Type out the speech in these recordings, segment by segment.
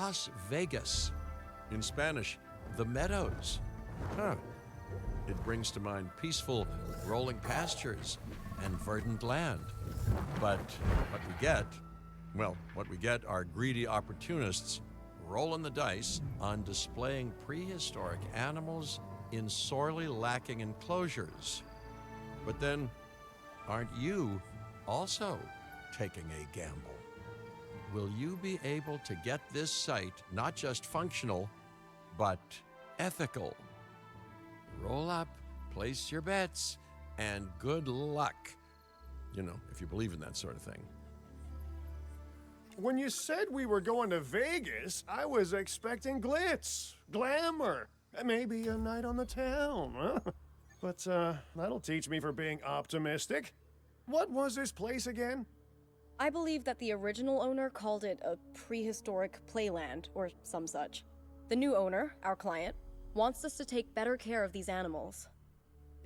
Las Vegas. In Spanish, the Meadows. Huh. It brings to mind peaceful, rolling pastures and verdant land. But what we get are greedy opportunists rolling the dice on displaying prehistoric animals in sorely lacking enclosures. But then, aren't you also taking a gamble? Will you be able to get this site not just functional, but ethical? Roll up, place your bets, and good luck. You know, if you believe in that sort of thing. When you said we were going to Vegas, I was expecting glitz, glamour, maybe a night on the town, huh? But that'll teach me for being optimistic. What was this place again? I believe that the original owner called it a prehistoric playland, or some such. The new owner, our client, wants us to take better care of these animals.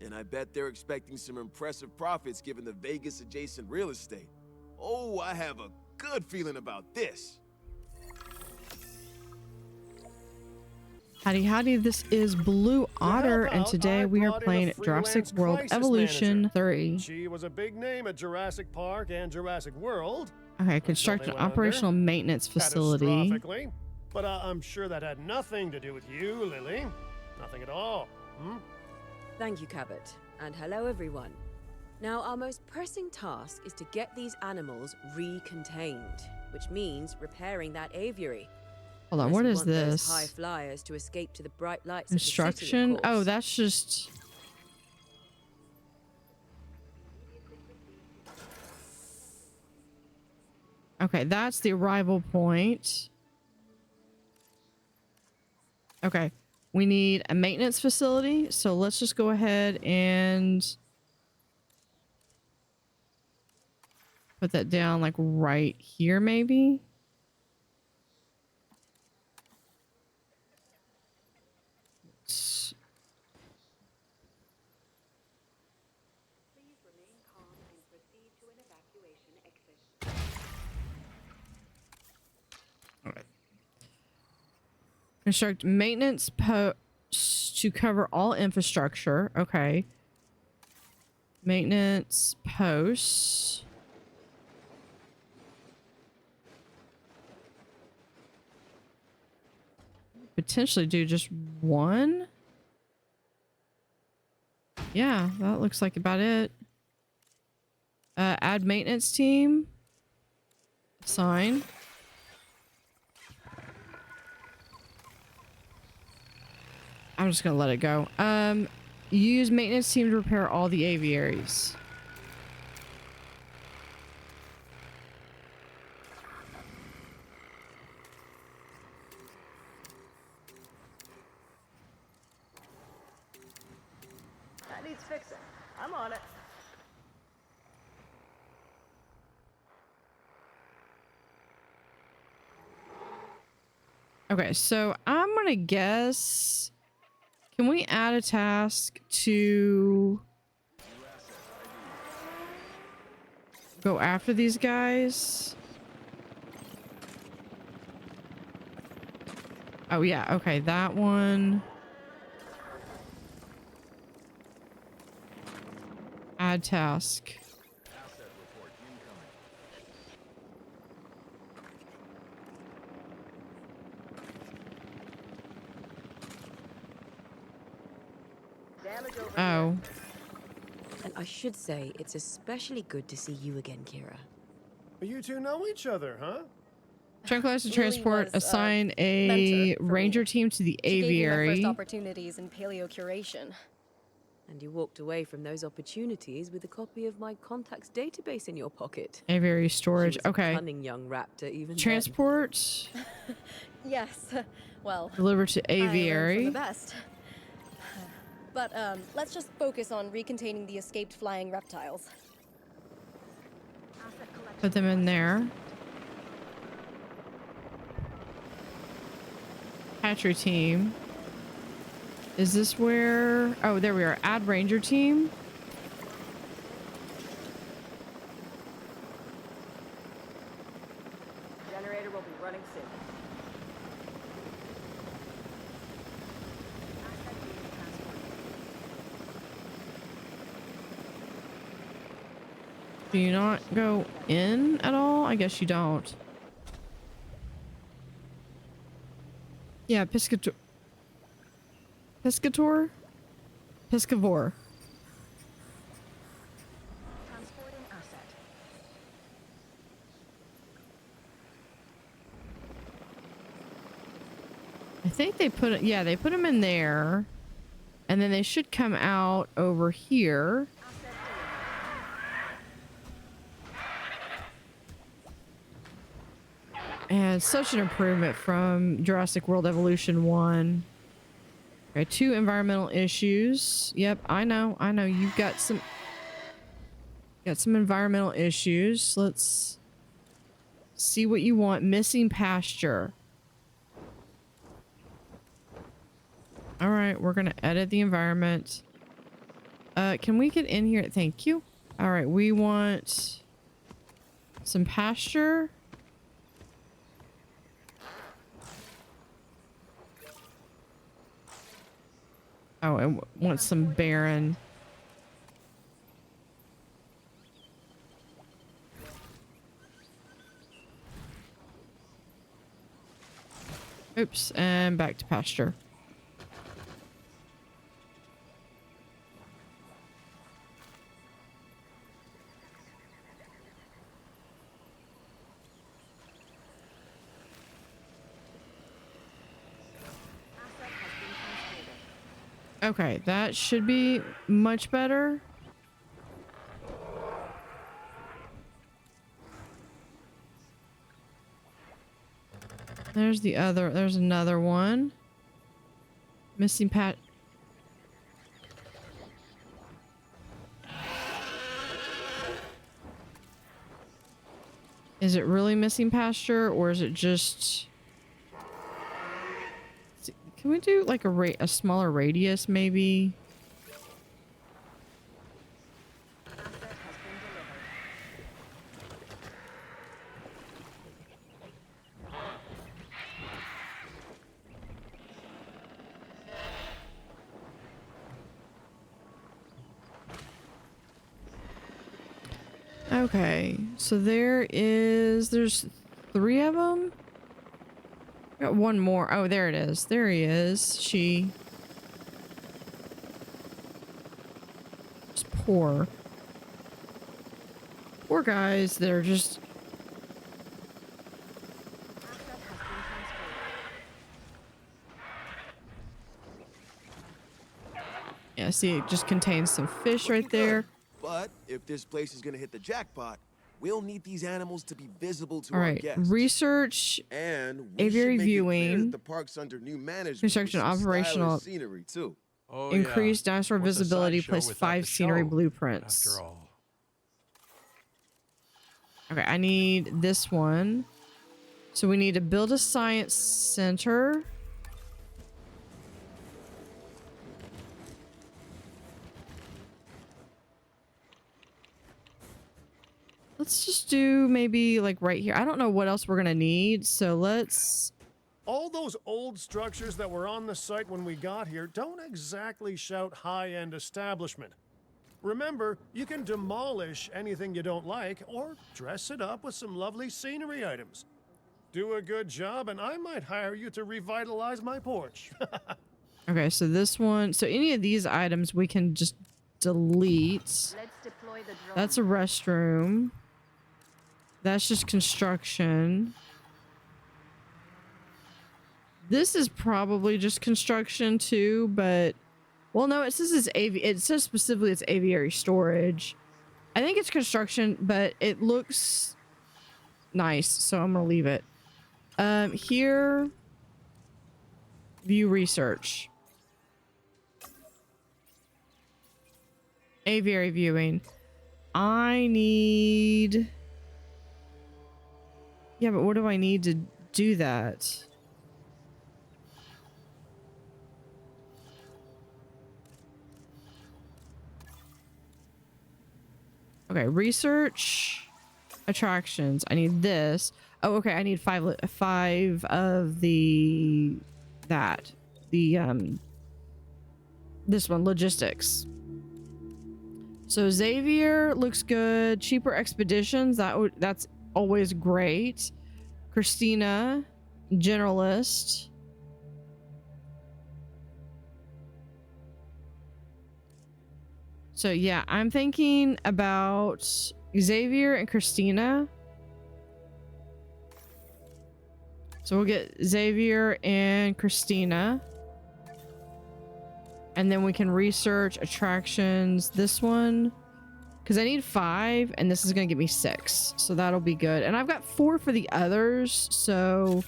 And I bet they're expecting some impressive profits given the Vegas adjacent real estate. Oh, I have a good feeling about this. Howdy, howdy, this is Blue Otter, and today we are playing Jurassic World Evolution 3. She was a big name at Jurassic Park and Jurassic World. Okay, construct an operational maintenance facility. Catastrophically. But I'm sure that had nothing to do with you, Lily. Nothing at all. Thank you, Cabot. And hello, everyone. Now, our most pressing task is to get these animals recontained, which means repairing that aviary. Hold on, what is this? High flyers to escape to the bright lights Construction? of the city, Oh, that's just... Okay, that's the arrival point. Okay, we need a maintenance facility, so let's just go ahead and put that down like right here, maybe. Construct maintenance posts to cover all infrastructure. Okay. Maintenance posts. Potentially do just one. Yeah, that looks like about it. Add maintenance team. Assign. I'm just gonna let it go. Use maintenance team to repair all the aviaries. That needs fixing. I'm on it. Okay, so I'm gonna guess... Can we add a task to go after these guys? Oh yeah, okay, that one. Add task. Oh. And I should say, it's especially good to see you again, Kira. You two know each other, huh? Tranquilize the Lily transport. was, Assign a mentor for ranger me. team to the She gave me my first aviary. opportunities in paleo curation. And you walked away from those opportunities with a copy of my contacts database in your pocket. Aviary storage. She was a Okay. cunning young raptor, even Transport. Yes, well, Deliver to I learned from aviary. the best. But let's just focus on recontaining the escaped flying reptiles. Put them in there. Hatchery team. Is this where... Oh, there we are. Add ranger team. Generator will be running soon. Do you not go in at all? I guess you don't. Yeah, piscator. Piscivore. Transporting asset. I think they put it, yeah, they put them in there. And then they should come out over here. And such an improvement from Jurassic World Evolution 1. Okay, 2 environmental issues. Yep, I know. You've got some environmental issues. Let's see what you want. Missing pasture. All right, we're gonna edit the environment. Can we get in here? Thank you. All right, we want some pasture. Oh, I want some barren. Oops, and back to pasture. Okay, that should be much better. There's another one. Missing pat. Is it really missing pasture or is it just... Can we do like a smaller radius maybe? Okay, so there's 3 of them. Got one more. Oh, there it is. There he is. She. Just poor guys. They're just. Yeah, see, it just contains some fish right there. But if this place is gonna hit the jackpot, we'll need these animals to be visible to All our right, guests. research, And we aviary should make viewing, it clear that the park's under new management. construction, with some operational, stylish scenery too. Oh, increased yeah. dinosaur What's a visibility, sideshow place without 5 the scenery show, blueprints. After all. Okay, I need this one. So we need to build a science center. Let's just do maybe like right here. I don't know what else we're gonna need, so let's... All those old structures that were on the site when we got here don't exactly shout high-end establishment. Remember, you can demolish anything you don't like or dress it up with some lovely scenery items. Do a good job and I might hire you to revitalize my porch. Okay, so this one... So any of these items we can just delete. Let's deploy the drone. That's a restroom. That's just construction. This is probably just construction too, but... Well, no, it says it says specifically it's aviary storage. I think it's construction, but it looks nice, so I'm gonna leave it. Here, view research. Aviary viewing. I need... Yeah, but what do I need to do that? Okay, research, attractions. I need this. Oh, okay. I need five of the this one, logistics. So Xavier looks good. Cheaper expeditions, that's always great. Christina, generalist. So yeah, I'm thinking about Xavier and Christina. So we'll get Xavier and Christina. And then we can research attractions. This one, because I need 5 and this is going to give me 6. So that'll be good. And I've got 4 for the others. So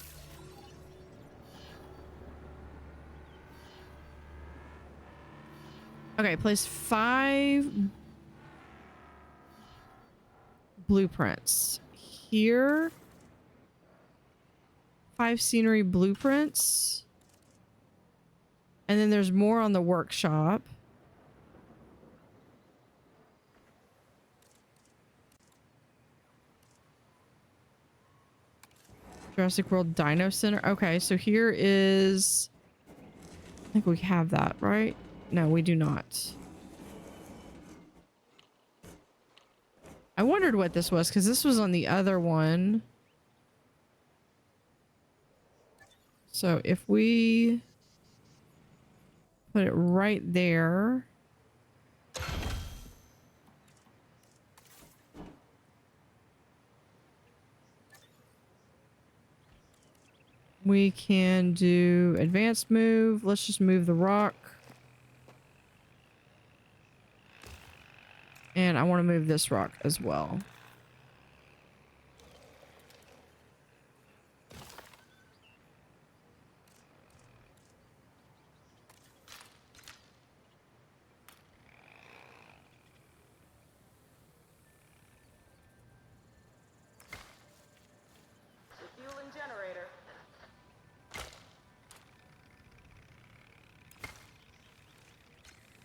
okay, place 5 blueprints here. 5 scenery blueprints. And then there's more on the workshop. Jurassic World Dino Center. Okay, so here is... I think we have that, right? No, we do not. I wondered what this was, because this was on the other one. So if we put it right there. We can do advanced move. Let's just move the rock. And I want to move this rock as well.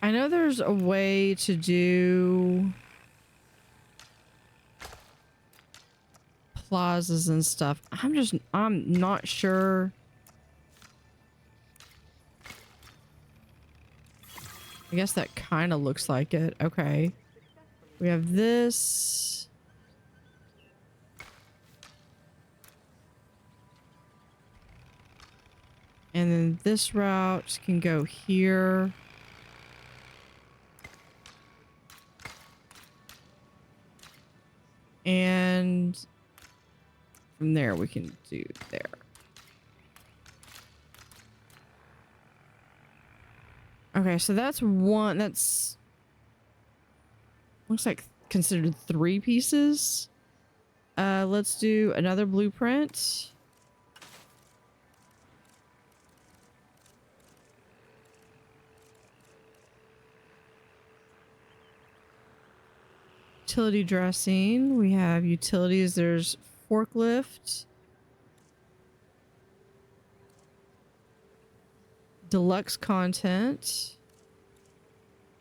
I know there's a way to do plazas and stuff. I'm not sure. I guess that kind of looks like it. Okay. We have this. And then this route can go here. And from there we can do there. Okay, so that's one. That's looks like considered 3 pieces. Let's do another blueprint. Utility dressing. We have utilities. There's forklift. Deluxe content.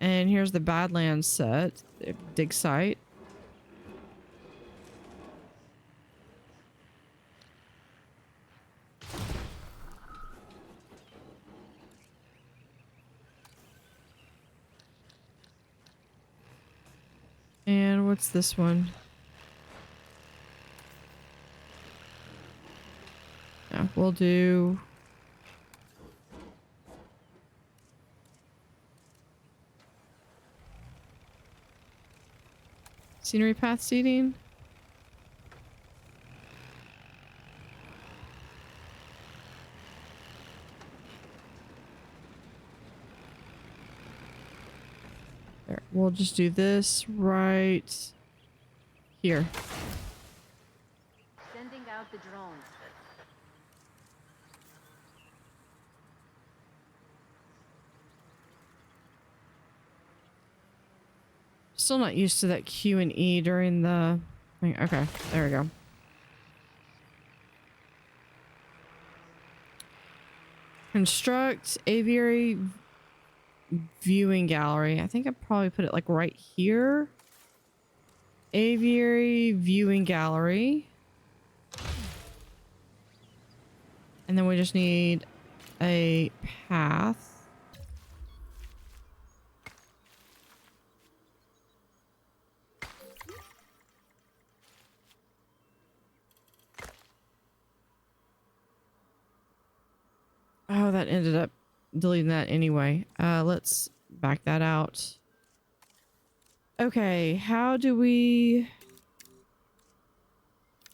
And here's the Badlands set. Dig site. And what's this one? Yeah, we'll do... Scenery path seating. There, we'll just do this right here. Sending out the drone. Still not used to that Q and E during the thing. Okay, there we go. Construct aviary viewing gallery. I think I probably put it like right here. Aviary viewing gallery. And then we just need a path. Oh, that ended up deleting that anyway. Let's back that out. Okay, how do we...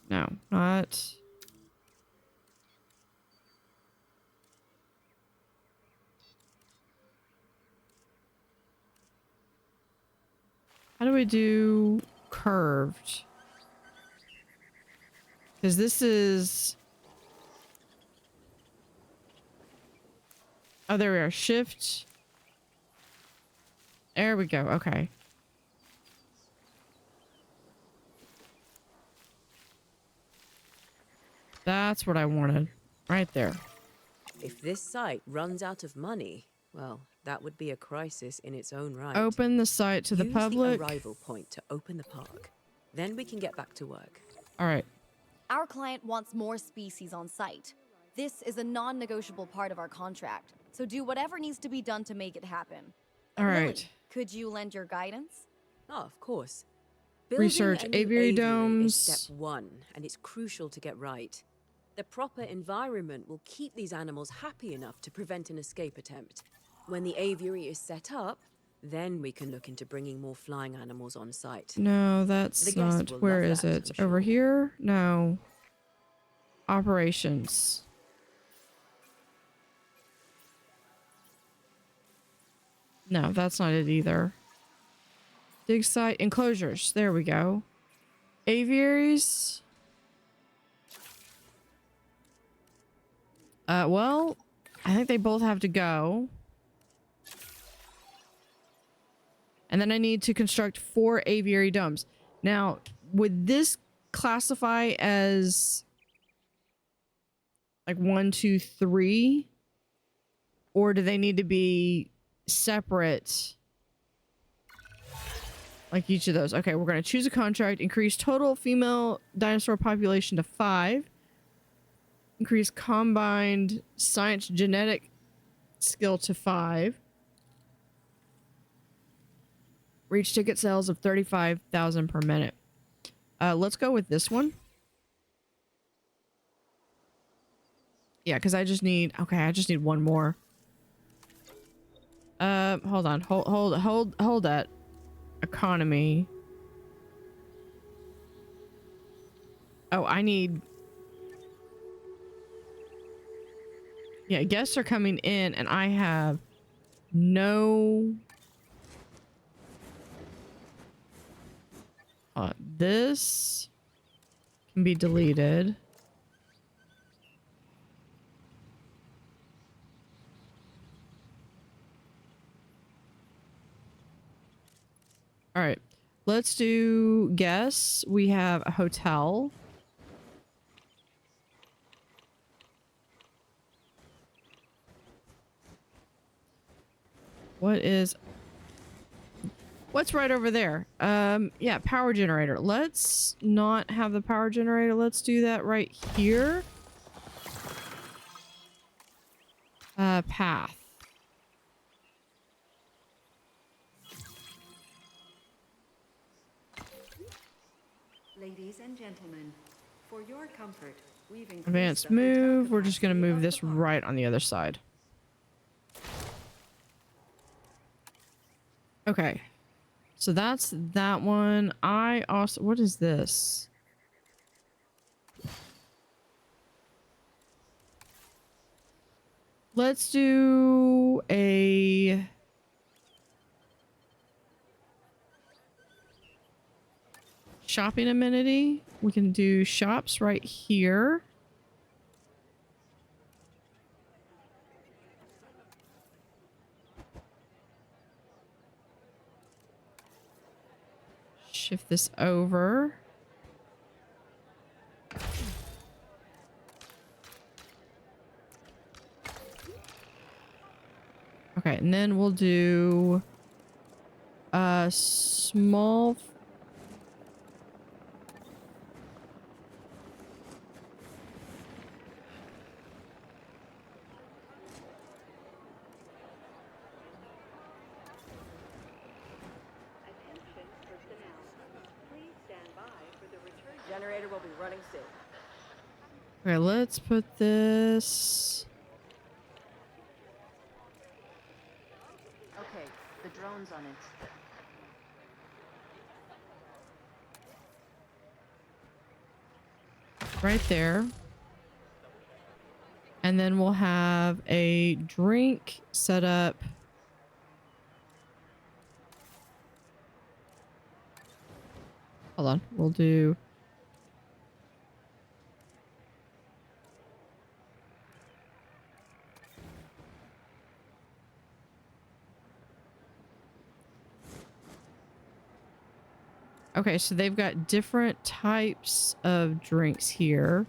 No, not... How do we do curved? Because this is... Oh, there we are. Shift. There we go. Okay. That's what I wanted. Right there. If this site runs out of money, well, that would be a crisis in its own right. Open the site to the Use public. the arrival point to open the park. Then we can get back to work. All right. Our client wants more species on site. This is a non-negotiable part of our contract, so do whatever needs to be done to make it happen. All Lily, right. could you lend your guidance? Oh, of course. Building Research a new aviary is domes. step one, and it's crucial to get right. The proper environment will keep these animals happy enough to prevent an escape attempt. When the aviary is set up, then we can look into bringing more flying animals on site. No, that's The guests not. will Where love is that, it? I'm Over sure. here? No. Operations. No, that's not it either. Dig site enclosures. There we go. Aviaries. Well, I think they both have to go. And then I need to construct 4 aviary domes. Now, would this classify as like 1, 2, 3? Or do they need to be separate? Like each of those. Okay, we're going to choose a contract. Increase total female dinosaur population to 5. Increase combined science genetic skill to 5. Reach ticket sales of 35,000 per minute. Let's go with this one. Yeah, because I just need... Okay, I just need one more. Hold on. Hold that. Economy. Oh, I need... Yeah, guests are coming in and I have no... this can be deleted. All right, let's do guess. We have a hotel. What's right over there? Yeah, power generator. Let's not have the power generator. Let's do that right here. Path. Ladies and gentlemen, for your comfort, we've increased Advanced the hotel move. We're just going to capacity move of this the park. right on the other side. Okay. So that's that one. I also... What is this? Let's do a... shopping amenity. We can do shops right here. Shift this over. Okay, and then we'll do a small... Generator will be running soon. Okay, let's put this... drones on it. Right there. And then we'll have a drink set up. Hold on. We'll do... Okay, so they've got different types of drinks here.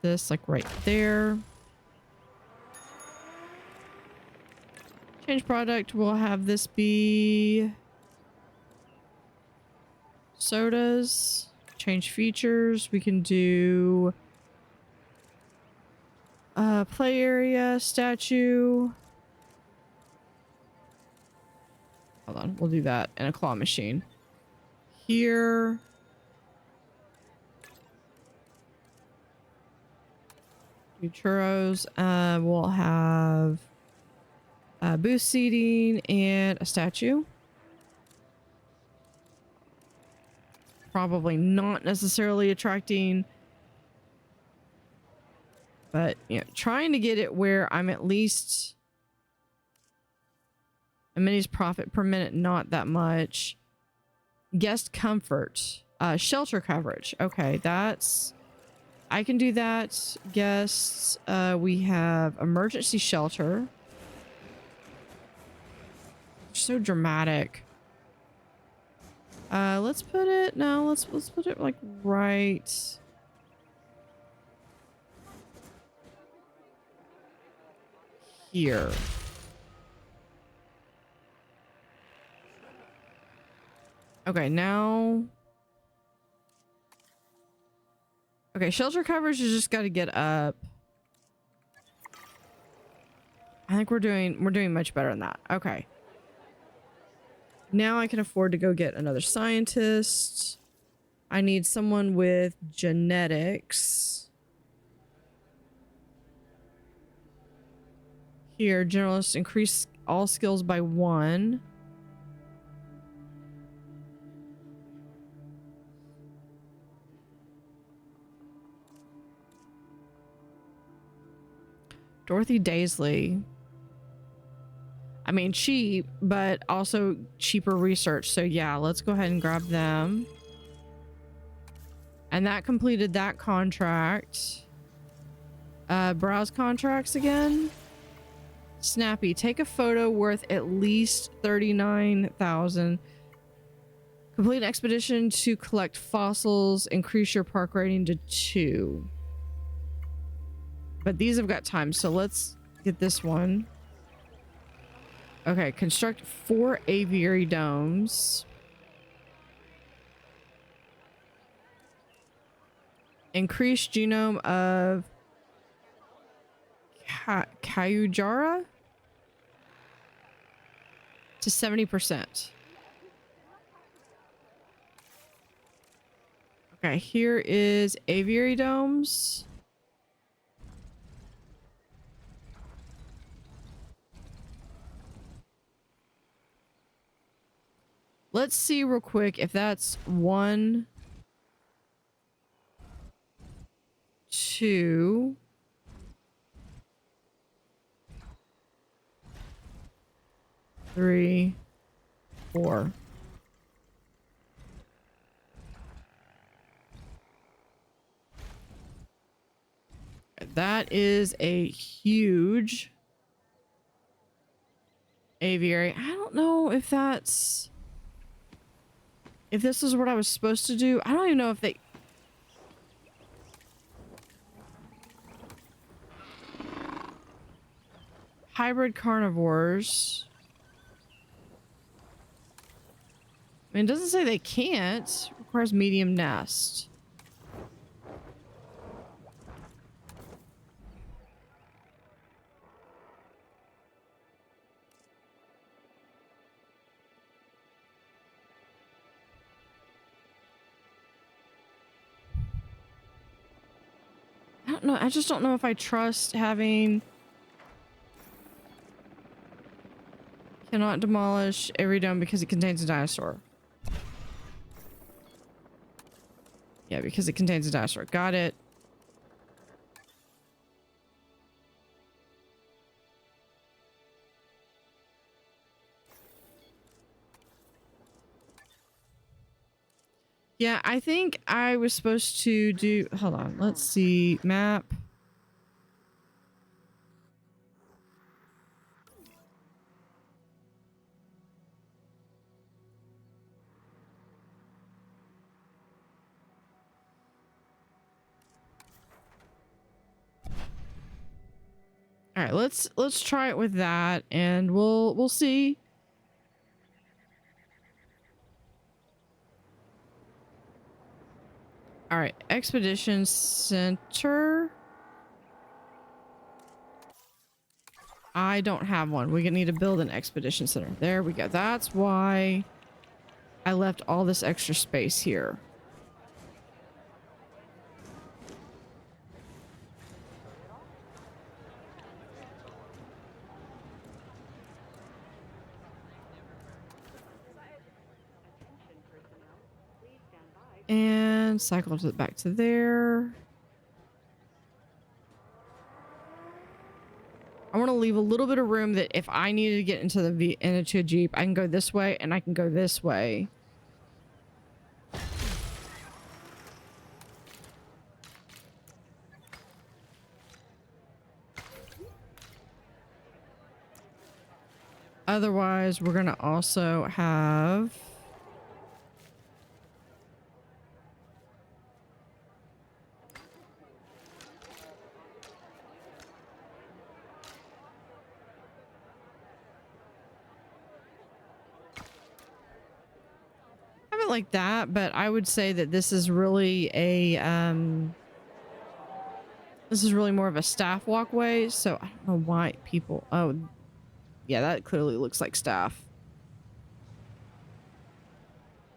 This like right there. Change product. We'll have this be sodas. Change features. We can do play area, statue. Hold on, we'll do that in a claw machine. Here. Do churros. We'll have booth seating and a statue. Probably not necessarily attracting, but you know, trying to get it where I'm at least a mini's profit per minute, not that much. Guest comfort, shelter coverage. Okay, that's, I can do that. Guests, we have emergency shelter. So dramatic. Let's put it, no, let's put it like right here. Okay, now. Okay, shelter coverage has just got to get up. I think we're doing much better than that. Okay. Now I can afford to go get another scientist. I need someone with genetics. Here, generalist, increase all skills by 1. Dorothy Daisley. I mean, cheap, but also cheaper research. So yeah, let's go ahead and grab them. And that completed that contract. Browse contracts again. Snappy, take a photo worth at least 39,000. Complete an expedition to collect fossils. Increase your park rating to 2. But these have got time, so let's get this one. Okay, construct 4 aviary domes. Increase genome of Kayujara to 70%. Okay, here is aviary domes. Let's see real quick if that's 1, 2, 3, 4. That is a huge aviary. I don't know if that's... If this is what I was supposed to do. I don't even know if they... Hybrid carnivores. I mean, it doesn't say they can't. It requires medium nest. don't know. I just don't know if I trust having... Cannot demolish every dome because it contains a dinosaur. Yeah, because it contains a dinosaur. Got it. Yeah, I think I was supposed to do... Hold on. Let's see. Map. All right, let's try it with that, and we'll see. All right, Expedition Center. I don't have one. We need to build an Expedition Center. There we go. That's why I left all this extra space here. And cycle back to there. I want to leave a little bit of room that if I needed to get into into a Jeep, I can go this way and I can go this way. Otherwise, we're gonna also have... like that, but I would say that this is really a this is really more of a staff walkway, so I don't know why people... Oh yeah, that clearly looks like staff.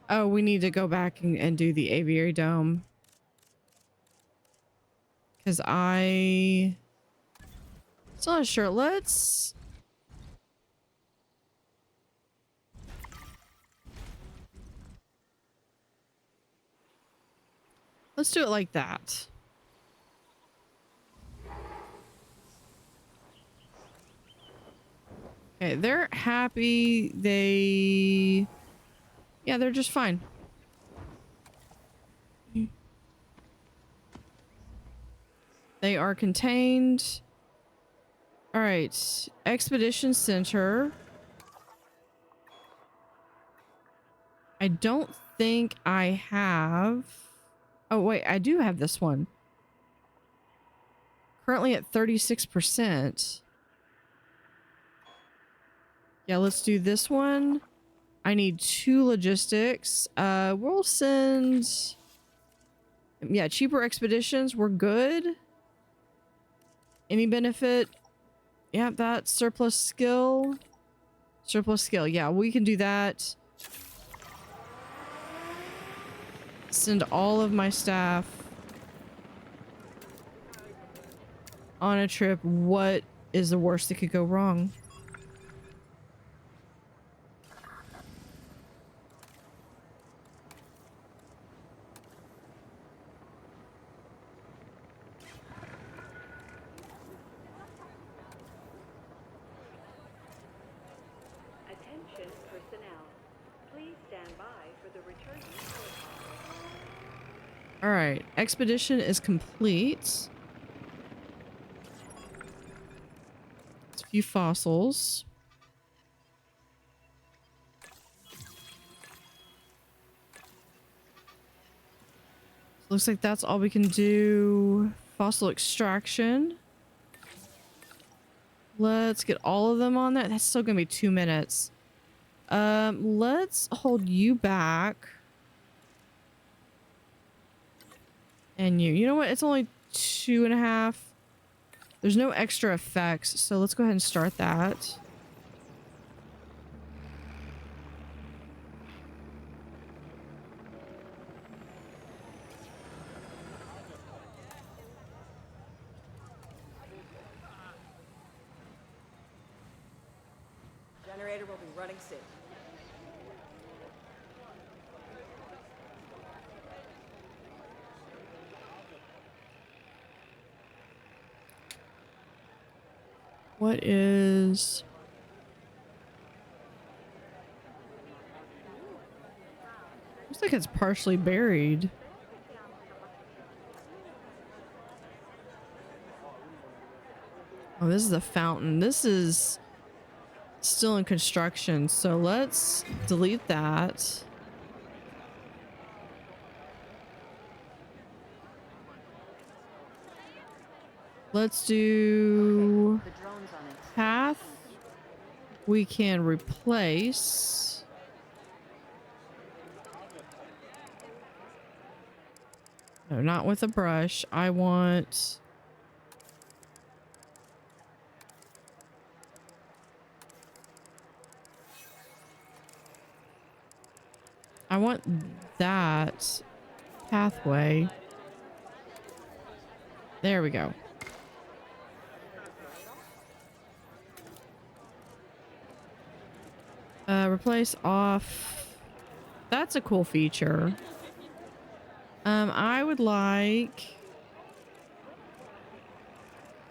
Oh, we need to go back and do the aviary dome, because I still not sure. Let's... Let's do it like that. Okay, they're happy. Yeah, they're just fine. They are contained. All right, Expedition Center. I don't think I have... Oh, wait, I do have this one. Currently at 36%. Yeah, let's do this one. I need 2 logistics. We'll send... Yeah, cheaper expeditions. We're good. Any benefit? Yeah, that's surplus skill. Surplus skill. Yeah, we can do that. Send all of my staff on a trip. What is the worst that could go wrong? Attention personnel. Please stand by for the returning helicopter. All right, expedition is complete. It's a few fossils. Looks like that's all we can do. Fossil extraction. Let's get all of them on there. That's still gonna be 2 minutes. Let's hold you back. And you know what? It's only 2.5. There's no extra effects, so let's go ahead and start that. Generator will be running soon. What is... Looks like it's partially buried. Oh, this is a fountain. This is still in construction, so let's delete that. Let's do path. We can replace. No, not with a brush. I want... that pathway. There we go. Replace off. That's a cool feature. I would like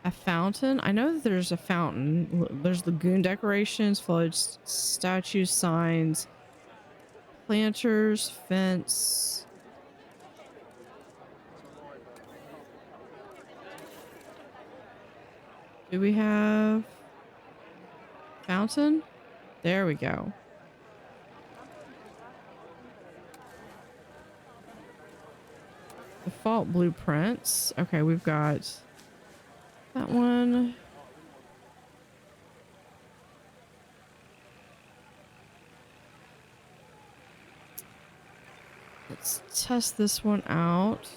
a fountain. I know that there's a fountain. There's lagoon decorations, foliage, statues, signs, planters, fence. Do we have fountain? There we go. Default blueprints. Okay, we've got that one. Let's test this one out.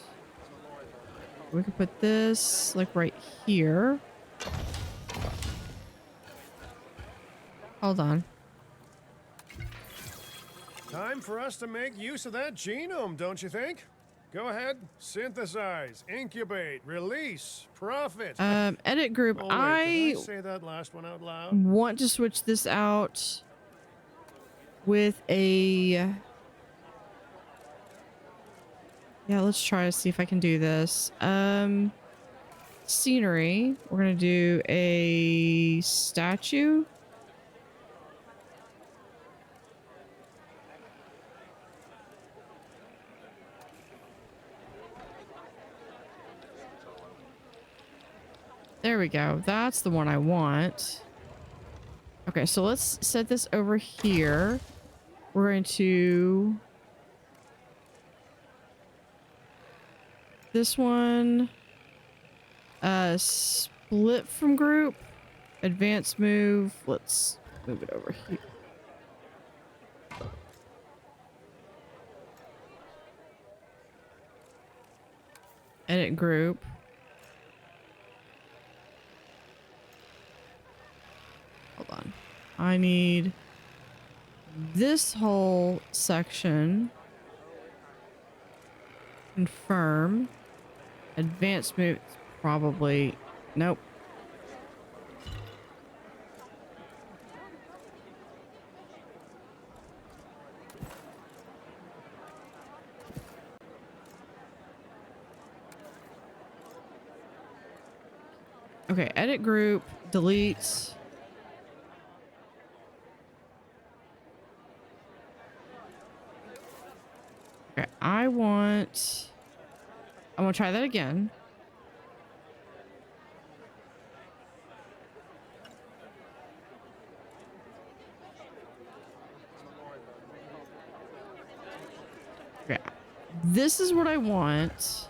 We could put this like right here. Hold on. Time for us to make use of that genome, don't you think? Go ahead, synthesize, incubate, release, profit. Edit group. Oh, wait, did I say that last one out loud? Want to switch this out with a... Yeah, let's try to see if I can do this. Scenery. We're gonna do a statue. There we go. That's the one I want. Okay, so let's set this over here. We're going to... This one... split from group. Advanced move. Let's move it over here. Edit group. Hold on. I need this whole section. Confirm. Advanced move. Probably. Nope. Okay, edit group, delete. Okay, I want to try that again. Okay, this is what I want.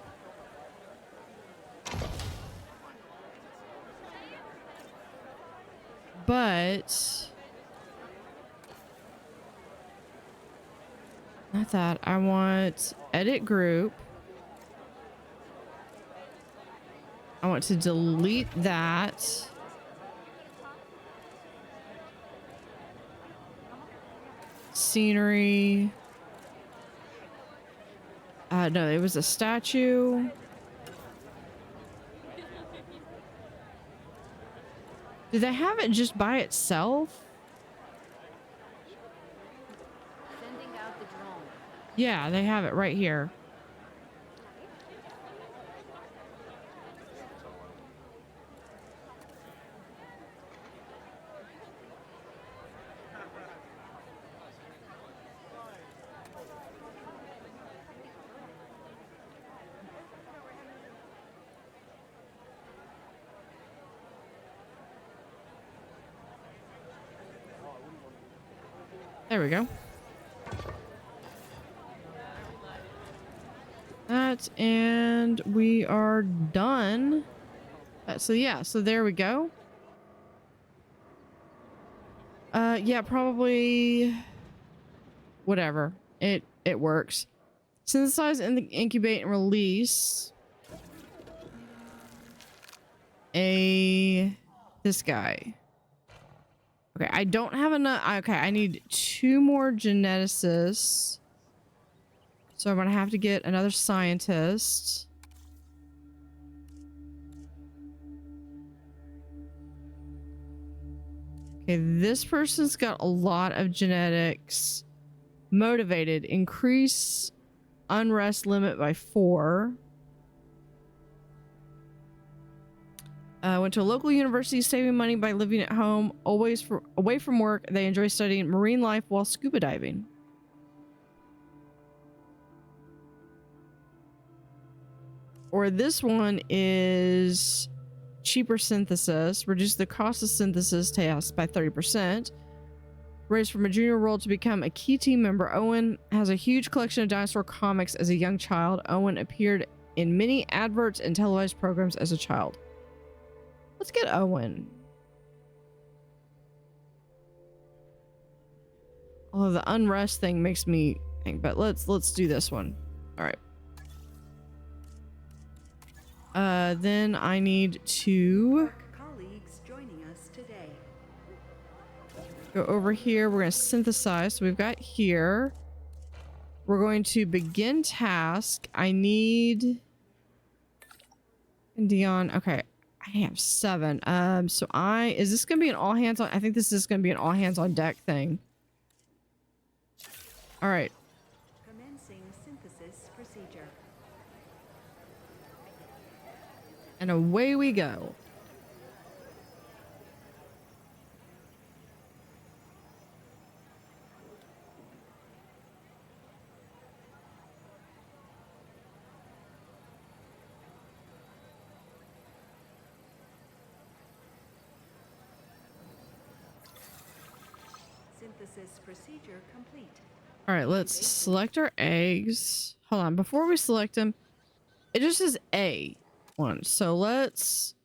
But not that. I want edit group. I want to delete that. Scenery. No, it was a statue. Do they have it just by itself? Yeah, they have it right here. There we go. That, and we are done. So yeah, so there we go. Yeah, probably whatever. It works. Synthesize and incubate and release this guy. Okay, I don't have enough. Okay, I need 2 more geneticists. So I'm gonna have to get another scientist. Okay, this person's got a lot of genetics. Motivated. Increase unrest limit by 4. Went to a local university, saving money by living at home, always away from work. They enjoy studying marine life while scuba diving. Or this one is cheaper synthesis. Reduce the cost of synthesis tasks by 30%. Raised from a junior role to become a key team member. Owen has a huge collection of dinosaur comics as a young child. Owen appeared in many adverts and televised programs as a child. Let's get Owen. Although the unrest thing makes me think, but let's do this one. All right. Then I need to Colleagues joining us today. go over here. We're going to synthesize. So we've got here. We're going to begin task. I need Dion. Okay. I have 7. So is this going to be an all hands on? I think this is going to be an all hands on deck thing. All right. Commencing synthesis procedure. And away we go. Synthesis procedure complete. All right, let's select our eggs. Hold on, before we select them, it just says A1. So let's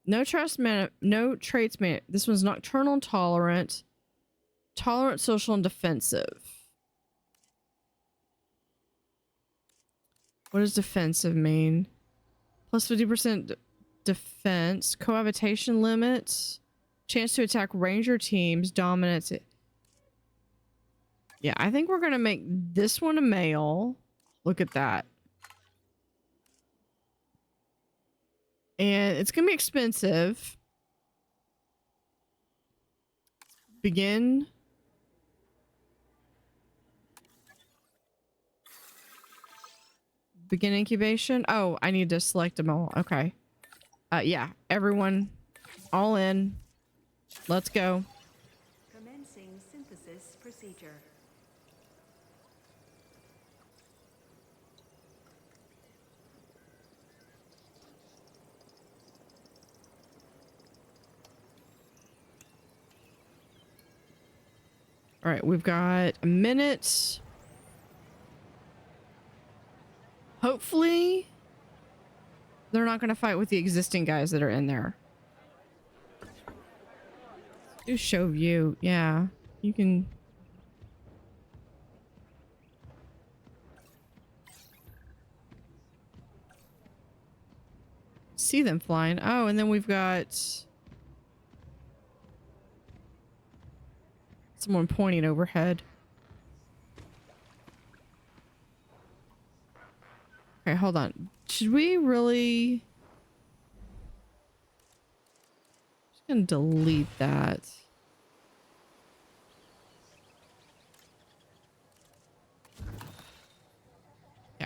no traits man. This one's nocturnal and tolerant, social, and defensive. What does defensive mean? Plus 50% defense, cohabitation limit, chance to attack ranger teams, dominance. Yeah, I think we're gonna make this one a male. Look at that. And it's gonna be expensive. Begin. Begin incubation. Oh, I need to select them all. Okay. Yeah, everyone all in. Let's go. Commencing synthesis procedure. All right, we've got a minute. Hopefully, they're not going to fight with the existing guys that are in there. Do show view. Yeah, you can. See them flying. Oh, and then we've got someone pointing overhead. Okay, hold on. Should we really? I'm just gonna delete that.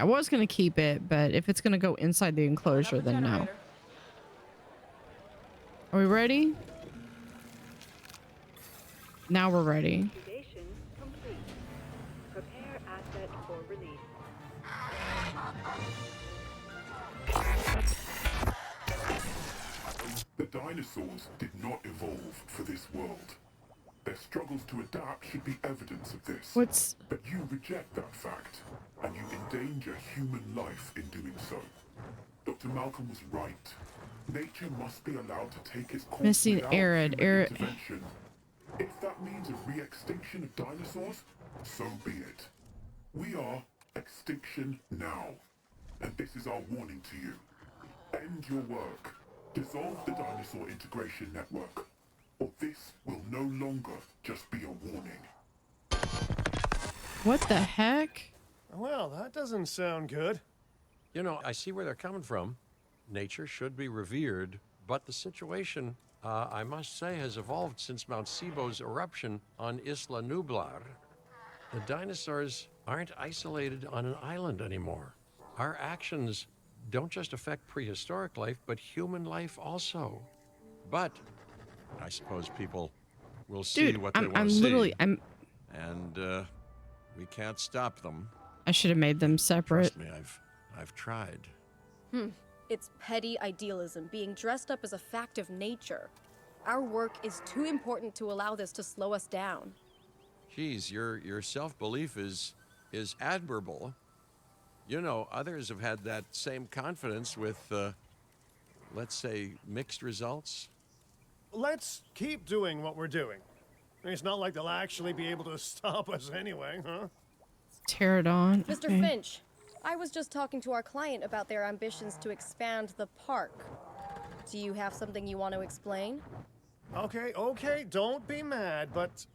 I was gonna keep it, but if it's gonna go inside the enclosure, then no. Are we ready? Now we're ready. Activation complete. Prepare asset for release. The dinosaurs did not evolve for this world. Their struggles to adapt should be evidence of this. What's But you reject that fact, and you endanger human life in doing so. Dr. Malcolm was right. Nature must be allowed to take its course missing without arid? human intervention. If that means a re-extinction of dinosaurs, so be it. We are extinction now. And this is our warning to you. End your work. Dissolve the dinosaur integration network. Or this will no longer just be a warning. What the heck? Well, that doesn't sound good. You know, I see where they're coming from. Nature should be revered, but the situation, I must say, has evolved since Mount Sibo's eruption on Isla Nublar. The dinosaurs aren't isolated on an island anymore. Our actions don't just affect prehistoric life, but human life also. But I suppose people will see Dude, what they want I'm to see. literally, And we can't stop them. I should have made them separate. Trust me, I've tried. It's petty idealism being dressed up as a fact of nature. Our work is too important to allow this to slow us down. Geez, your self-belief is admirable. You know, others have had that same confidence with, let's say, mixed results. Let's keep doing what we're doing. It's not like they'll actually be able to stop us anyway, huh? Pterodon. Mr. Okay. Finch, I was just talking to our client about their ambitions to expand the park. Do you have something you want to explain? Okay, don't be mad, but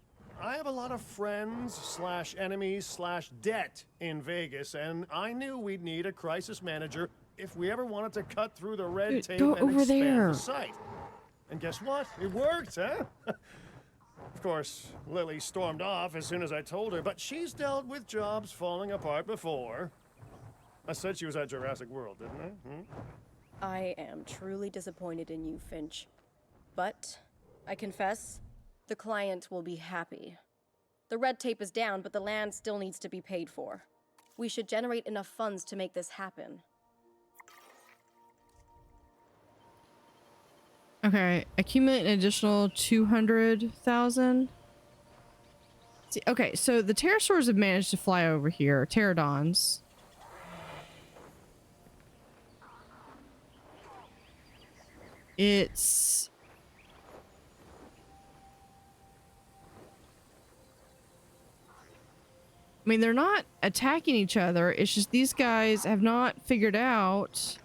I have a lot of friends / enemies / debt in Vegas, and I knew we'd need a crisis manager if we ever wanted to cut through the red Dude, tape go and over expand there. the site. And guess what? It worked, huh? Of course, Lily stormed off as soon as I told her, but she's dealt with jobs falling apart before. I said she was at Jurassic World, didn't I? I am truly disappointed in you, Finch. But, I confess, the client will be happy. The red tape is down, but the land still needs to be paid for. We should generate enough funds to make this happen. Okay, accumulate an additional 200,000. See, okay, so the pterosaurs have managed to fly over here. Pterodons. It's... I mean, they're not attacking each other. It's just these guys have not figured out...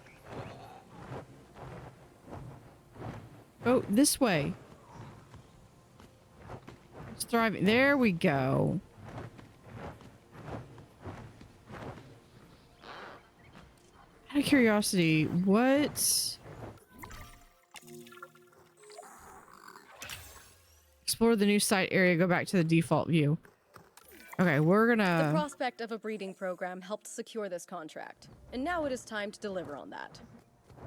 Oh, this way. It's thriving. There we go. Out of curiosity, what? Explore the new site area. Go back to the default view. Okay, we're The gonna... prospect of a breeding program helped secure this contract, and now it is time to deliver on that.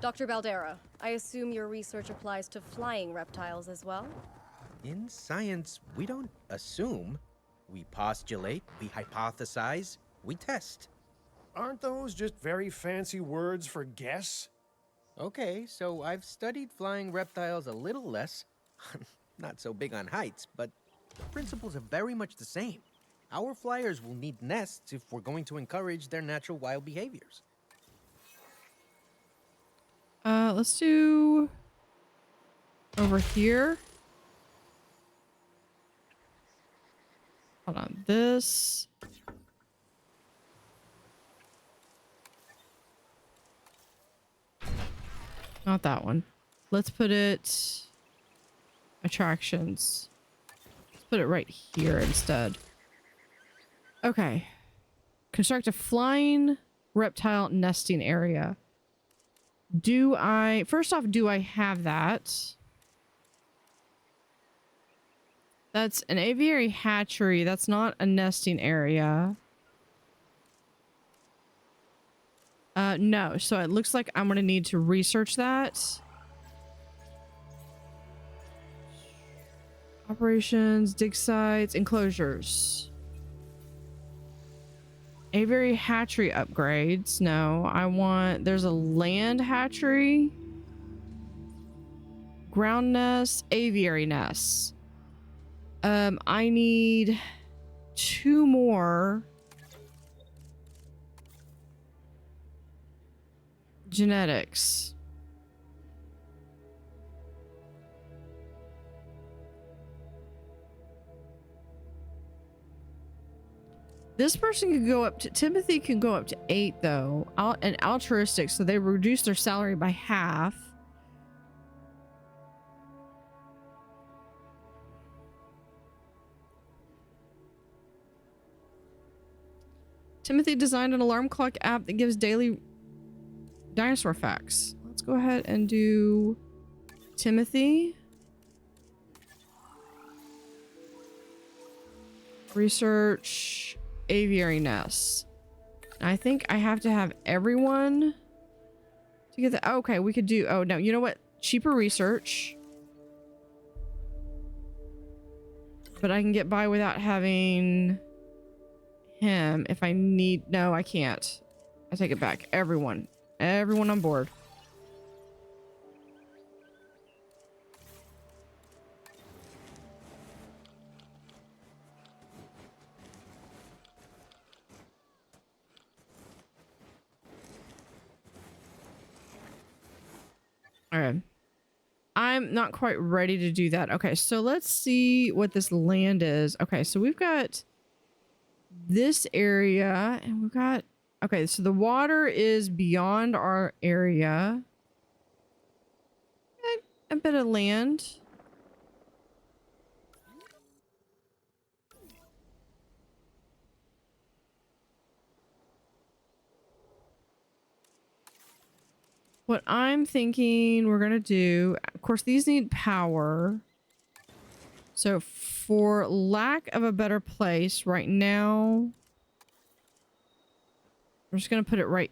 Dr. Baldera, I assume your research applies to flying reptiles as well? In science, we don't assume. We postulate, we hypothesize, we test. Aren't those just very fancy words for guess? Okay, so I've studied flying reptiles a little less. Not so big on heights, but the principles are very much the same. Our flyers will need nests if we're going to encourage their natural wild behaviors. Let's do over here. Hold on, this. Not that one. Let's put it attractions. Let's put it right here instead. Okay. Construct a flying reptile nesting area. First off, do I have that? That's an aviary hatchery. That's not a nesting area. No. So it looks like I'm going to need to research that. Operations, dig sites, enclosures. Aviary hatchery upgrades. No, I want... There's a land hatchery. Ground nests, aviary nests. I need 2 more genetics. This person could go up to... Timothy can go up to 8, though. And altruistic, so they reduce their salary by half. Timothy designed an alarm clock app that gives daily dinosaur facts. Let's go ahead and do Timothy. Research aviary nests. I think I have to have everyone to get the... Okay, we could do... Oh, no. You know what? Cheaper research. But I can get by without having him if I need... No, I can't. I take it back. Everyone. Everyone on board. Okay. I'm not quite ready to do that. Okay, so let's see what this land is. Okay, so we've got this area and we've got... Okay, so the water is beyond our area. A bit of land. What I'm thinking we're gonna do, of course, these need power. So for lack of a better place right now, I'm just gonna put it right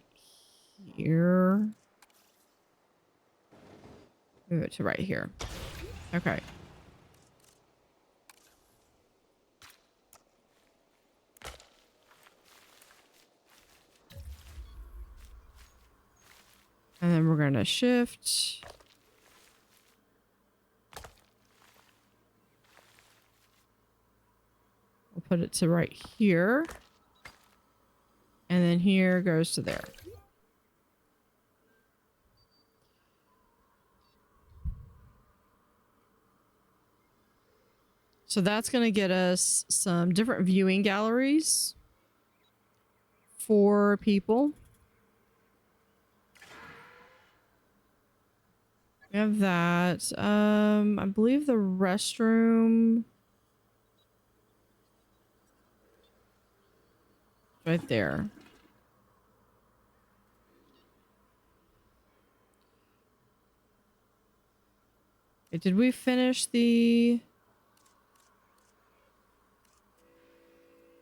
here. Move it to right here. Okay. And then we're gonna shift. We'll put it to right here. And then here goes to there. So that's gonna get us some different viewing galleries for people. We have that. I believe the restroom right there. Okay, did we finish the...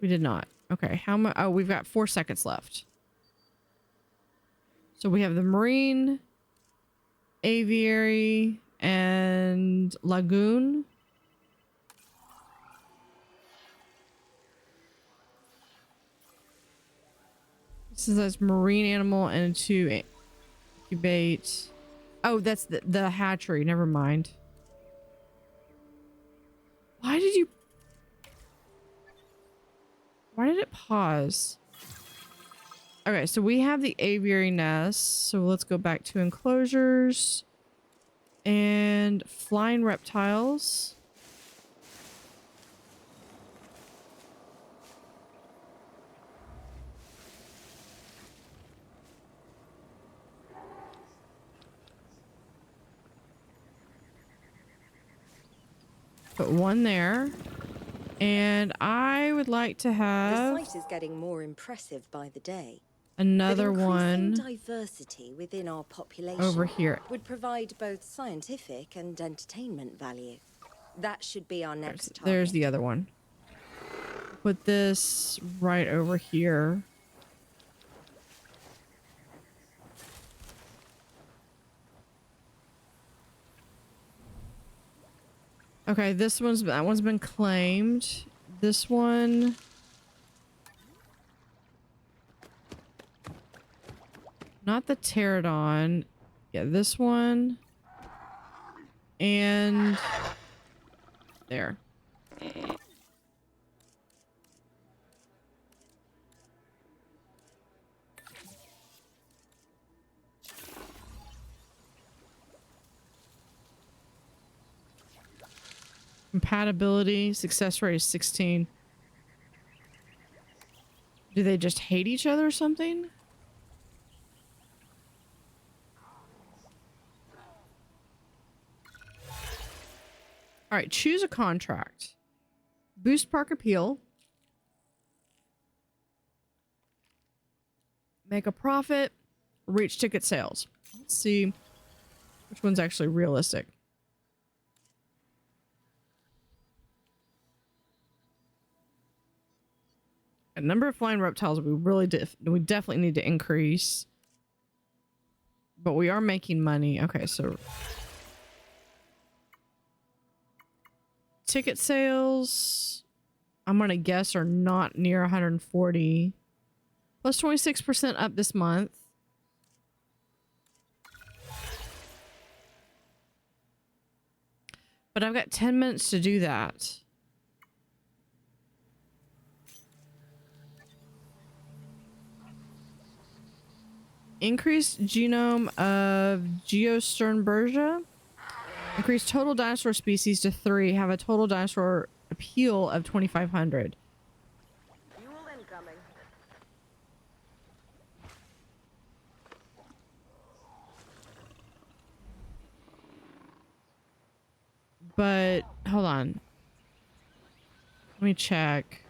We did not. Okay, how much? Oh, we've got 4 seconds left. So we have the marine, aviary, and lagoon. This is marine animal and 2 incubate. Oh, that's the hatchery. Never mind. Why did it pause? Okay, so we have the aviary nest. So let's go back to enclosures and flying reptiles. Put 1 there. And I would like to have... The site is getting more impressive by the day. Another But one diversity within our population over here. would provide both scientific and entertainment value. That should be our next target. There's the other one. Put this right over here. Okay, that one's been claimed. This one. Not the pterodon. Yeah, this one. And there. Compatibility, success rate is 16. Do they just hate each other or something? All right, choose a contract. Boost park appeal. Make a profit. Reach ticket sales. Let's see which one's actually realistic. A number of flying reptiles we definitely need to increase. But we are making money. Okay, so ticket sales, I'm gonna guess, are not near 140. Plus 26% up this month. But I've got 10 minutes to do that. Increased genome of Geosternbergia. Increase total dinosaur species to 3. Have a total dinosaur appeal of 2,500. Fuel incoming. But hold on. Let me check.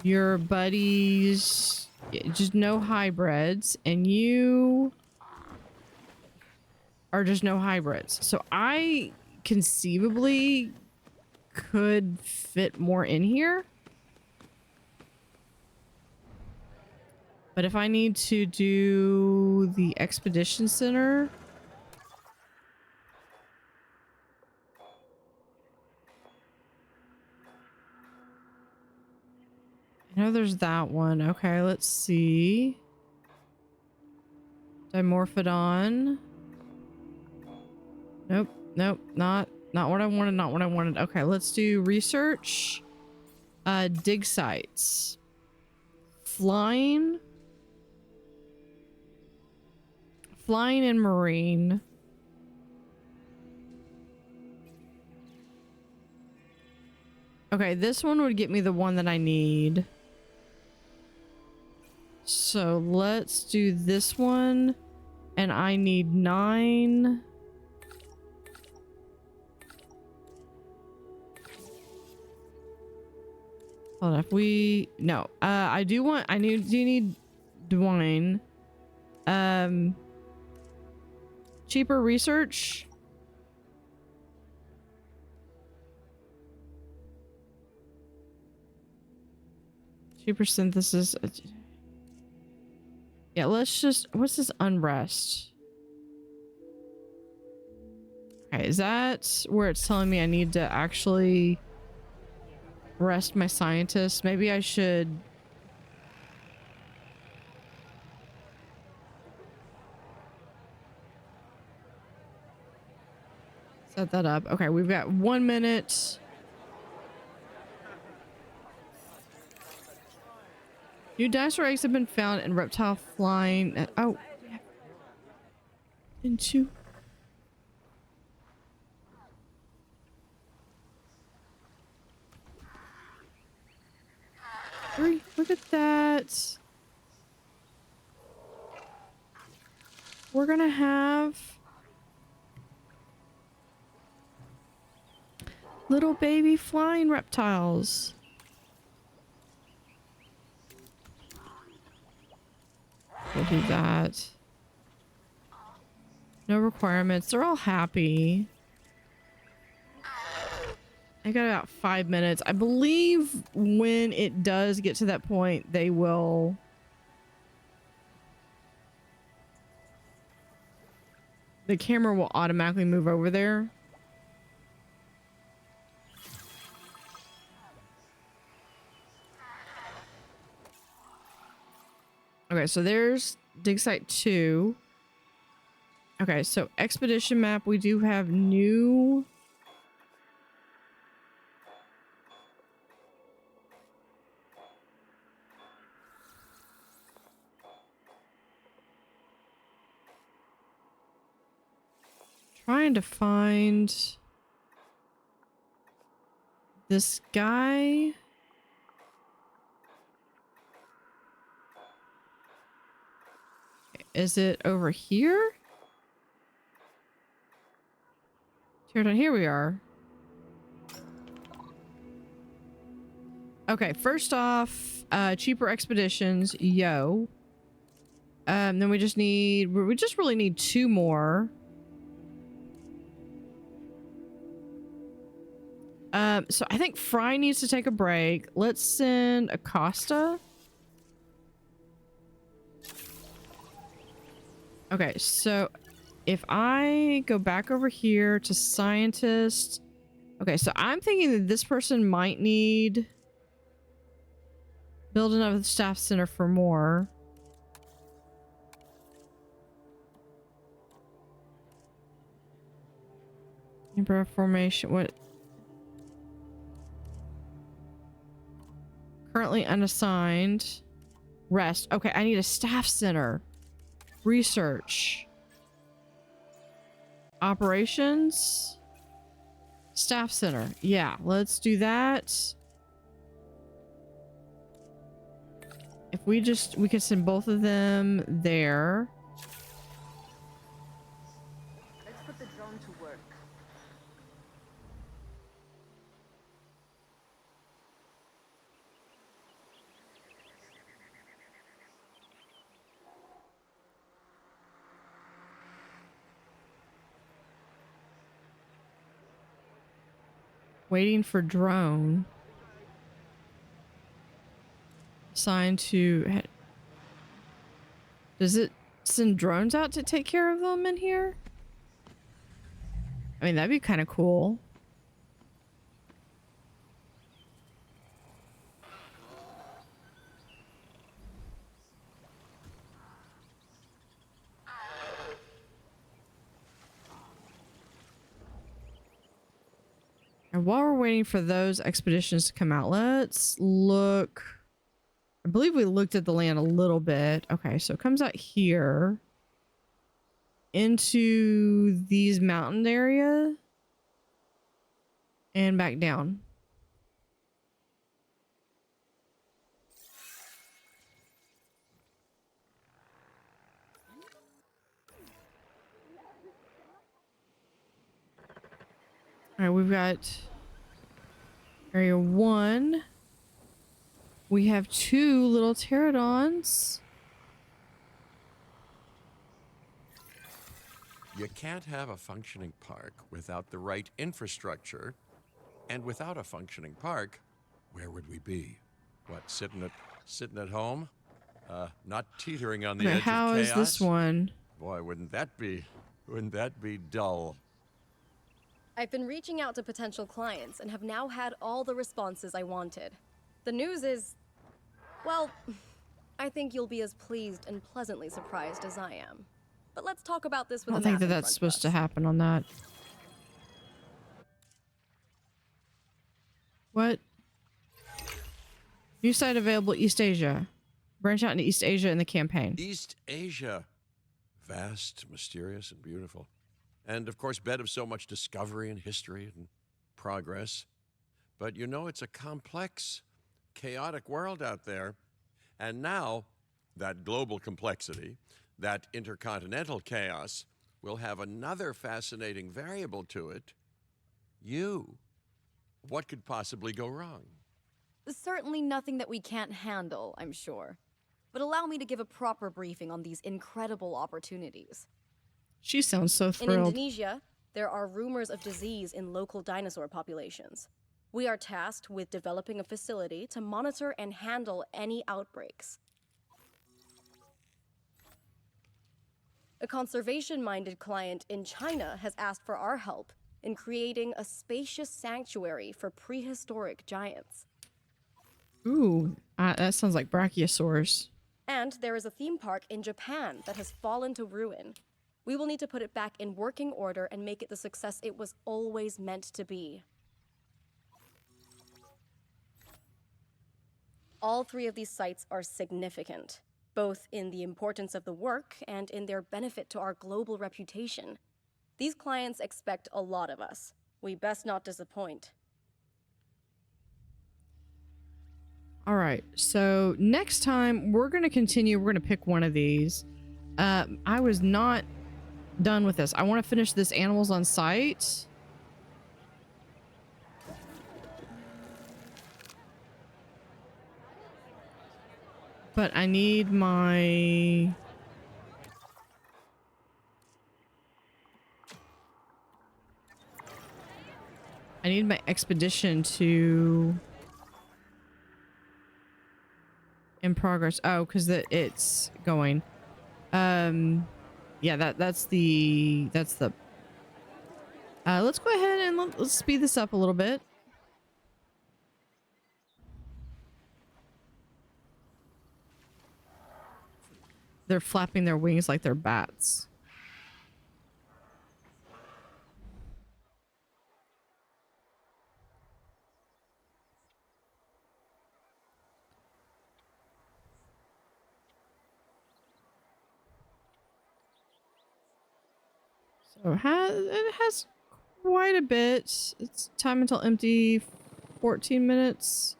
Your buddies, just no hybrids, and you are just no hybrids. So I conceivably could fit more in here. But if I need to do the expedition center, I know there's that one. Okay, let's see. Dimorphodon. Nope, nope, not what I wanted, not what I wanted. Okay, let's do research. Dig sites. Flying. Flying and marine. Okay, this one would get me the one that I need. So let's do this one. And I need 9. Hold on, if we... No. I do need Dwayne. Cheaper research. Cheaper synthesis. Yeah, let's just... What's this unrest? Okay, is that where it's telling me I need to actually rest my scientists? Maybe I should... set that up. Okay, we've got 1 minute. New dinosaur eggs have been found in reptile flying. Oh, into. Hurry! Look at that. We're gonna have little baby flying reptiles. We'll do that. No requirements. They're all happy. I got about 5 minutes. I believe when it does get to that point, they will the camera will automatically move over there. Okay, so there's dig site 2. Okay, so expedition map, we do have new. Trying to find this guy. Is it over here? Here we are. Okay, first off, cheaper expeditions, yo. Then we just really need 2 more. So I think Fry needs to take a break. Let's send Acosta. Okay, so if I go back over here to scientist. Okay, so I'm thinking that this person might need build another staff center for more. Emperor formation, what? Currently unassigned. Rest. Okay, I need a staff center. Research. Operations. Staff center. Yeah, let's do that. If we can send both of them there. Let's put the drone to work. Waiting for drone. Assigned to. Does it send drones out to take care of them in here? I mean, that'd be kind of cool. And while we're waiting for those expeditions to come out, let's look. I believe we looked at the land a little bit. Okay, so it comes out here into these mountain area and back down. All right, we've got area 1. We have 2 little pterodons. You can't have a functioning park without the right infrastructure. And without a functioning park, where would we be? What, sitting at home? Not teetering on the Okay, edge how of is chaos? this one? Boy, wouldn't that be dull? I've been reaching out to potential clients and have now had all the responses I wanted. The news is, well, I think you'll be as pleased and pleasantly surprised as I am. But let's talk about this I with don't a think map that in that's front of supposed to us. happen on that. What? New site available, East Asia. Branch out into East Asia in the campaign. East Asia. Vast, mysterious, and beautiful. And, of course, bed of so much discovery and history and progress. But you know, it's a complex, chaotic world out there. And now, that global complexity, that intercontinental chaos, will have another fascinating variable to it. You. What could possibly go wrong? Certainly nothing that we can't handle, I'm sure. But allow me to give a proper briefing on these incredible opportunities. She sounds so In thrilled. Indonesia, there are rumors of disease in local dinosaur populations. We are tasked with developing a facility to monitor and handle any outbreaks. A conservation-minded client in China has asked for our help in creating a spacious sanctuary for prehistoric giants. Ooh, that sounds like brachiosaurs. And there is a theme park in Japan that has fallen to ruin. We will need to put it back in working order and make it the success it was always meant to be. All 3 of these sites are significant, both in the importance of the work and in their benefit to our global reputation. These clients expect a lot of us. We best not disappoint. All right, so next time we're going to continue. We're going to pick one of these. I was not done with this. I want to finish this animals on site. But I need my... I need my expedition to... in progress. Oh, because it's going. Yeah, that's the let's go ahead and let's speed this up a little bit. They're flapping their wings like they're bats. So it has quite a bit. It's time until empty, 14 minutes.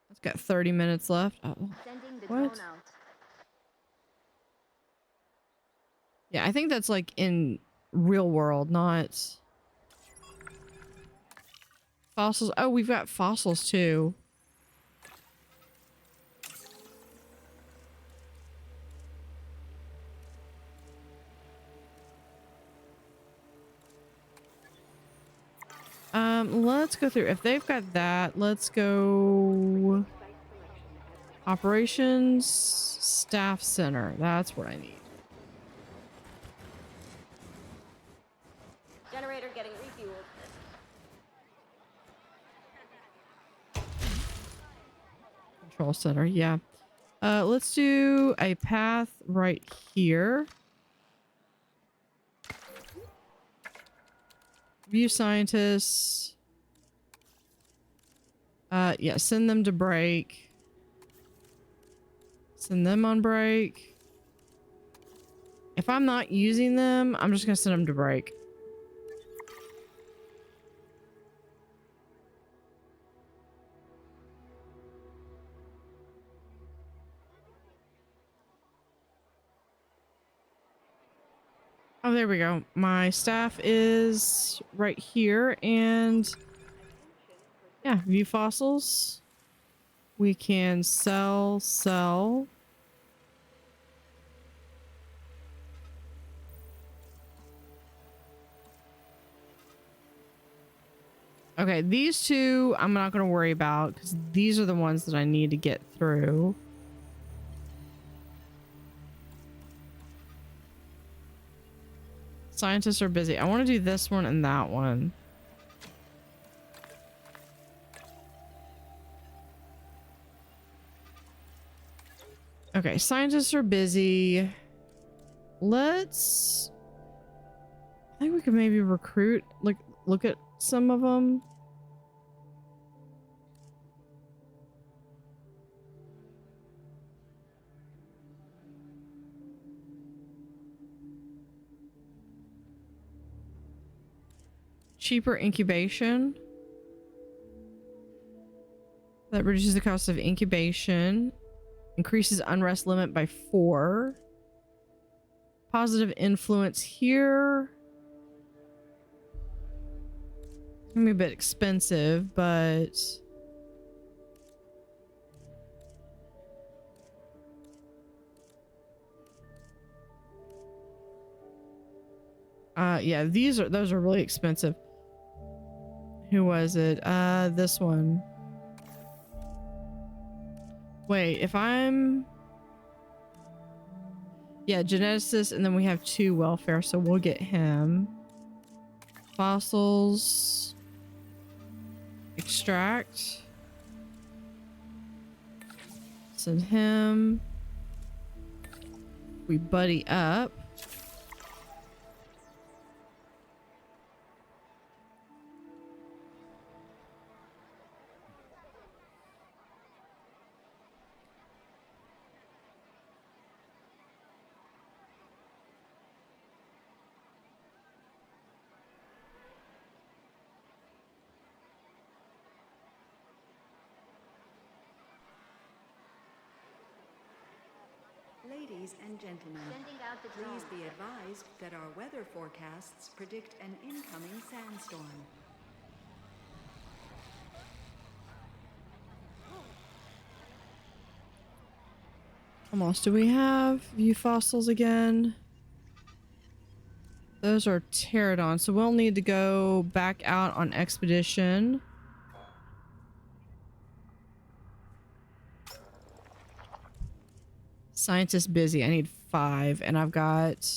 It's got 30 minutes left. Oh, what? Yeah, I think that's like in real world, not fossils. Oh, we've got fossils too. Let's go through. If they've got that, let's go operations staff center. That's what I need. Generator getting refueled. Control center, yeah. Let's do a path right here. View scientists. Yeah, send them to break. Send them on break. If I'm not using them, I'm just gonna send them to break. Oh, there we go. My staff is right here, and yeah, view fossils. We can sell. Okay, these two I'm not going to worry about because these are the ones that I need to get through. Scientists are busy. I want to do this one and that one. Okay, scientists are busy. Let's... I think we could maybe recruit, like, look at some of them. Cheaper incubation. That reduces the cost of incubation. Increases unrest limit by 4. Positive influence here. It's gonna be a bit expensive, but... yeah, those are really expensive. Who was it? This one. Wait, if I'm... Yeah, geneticist, and then we have 2 welfare, so we'll get him. Fossils. Extract. Send him. We buddy up. Ladies and gentlemen, please be advised that our weather forecasts predict an incoming sandstorm. Almost. Do we have view fossils again? Those are pterodons, so we'll need to go back out on expedition. Scientist busy. I need 5, and I've got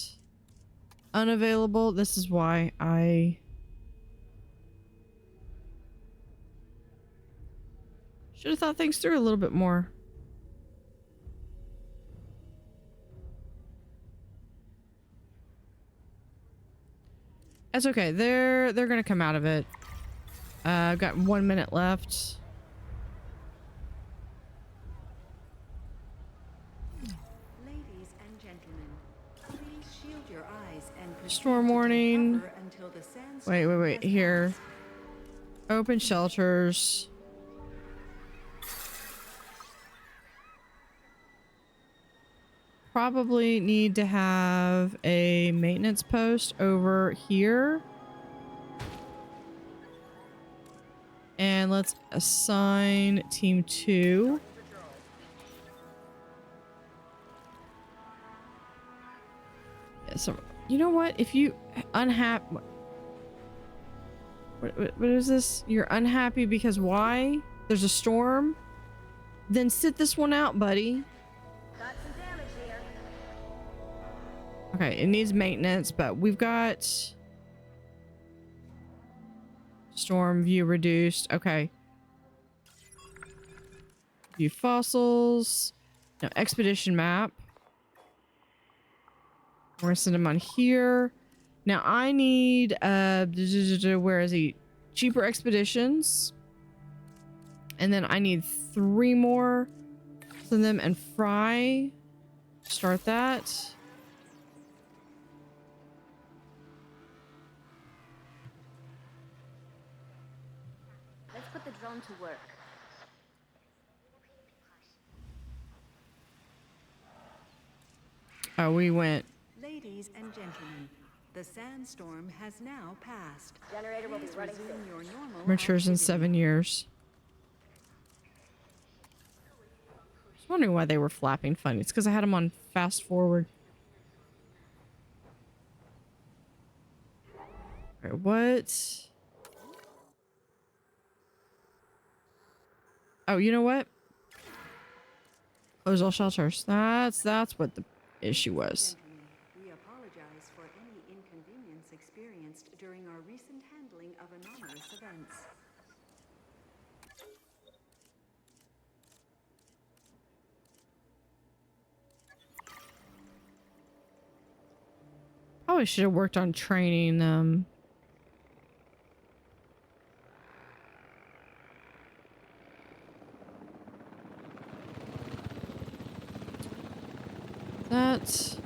unavailable. This is why I should have thought things through a little bit more. That's okay. They're gonna come out of it. I've got 1 minute left. Ladies and gentlemen, please shield your eyes and proceed Storm to take warning. cover until the sandstorm Wait. has Here. passed. Open shelters. Probably need to have a maintenance post over here. And let's assign team 2. Yeah, so, you know what? If you unhappy... What is this? You're unhappy because why? There's a storm? Then sit this one out, buddy. Got some damage here. Okay, it needs maintenance, but we've got storm view reduced. Okay. View fossils. No, expedition map. We're gonna send him on here. Now I need where is he? Cheaper expeditions. And then I need 3 more. Send them and fry. Start that. Let's put the drone to work. Oh, we went. Ladies and gentlemen, the sandstorm has now passed. Generator will be Please running resume soon. your normal Matures in activity. 7 years. I was wondering why they were flapping funny. It's because I had them on fast forward. All right, what? Oh, you know what? Close all shelters. That's what the issue was. Gentlemen, we apologize for any inconvenience experienced during our recent handling of anomalous events. Probably should have worked on training them. That.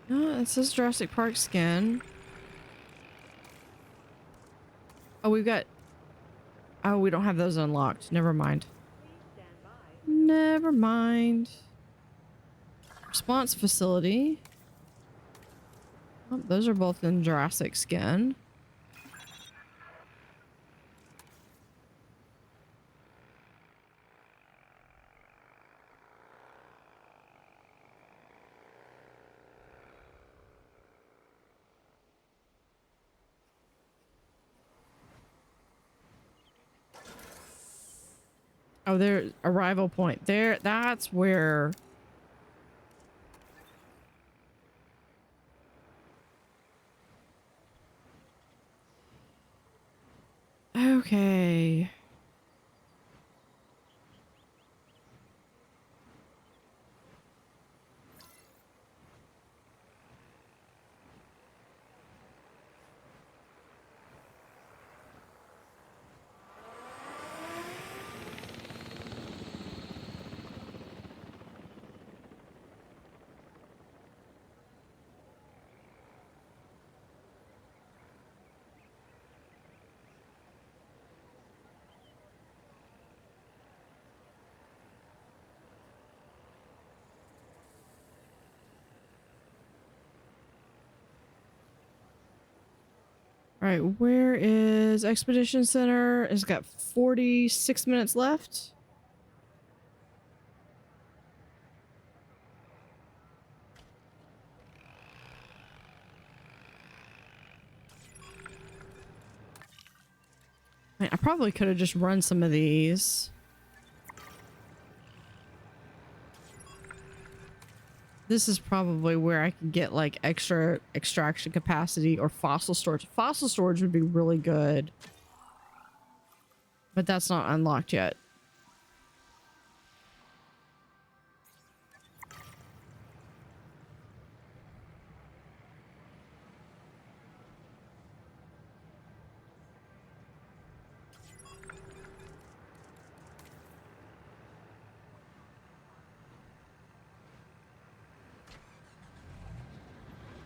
No, it says Jurassic Park skin. Oh, we've got. Oh, we don't have those unlocked. Never mind. Never mind. Response facility. Oh, those are both in Jurassic skin. Oh, there's arrival point. There, that's where... Okay. All right, where is Expedition Center? It's got 46 minutes left. I probably could have just run some of these. This is probably where I can get like extra extraction capacity or fossil storage. Fossil storage would be really good. But that's not unlocked yet.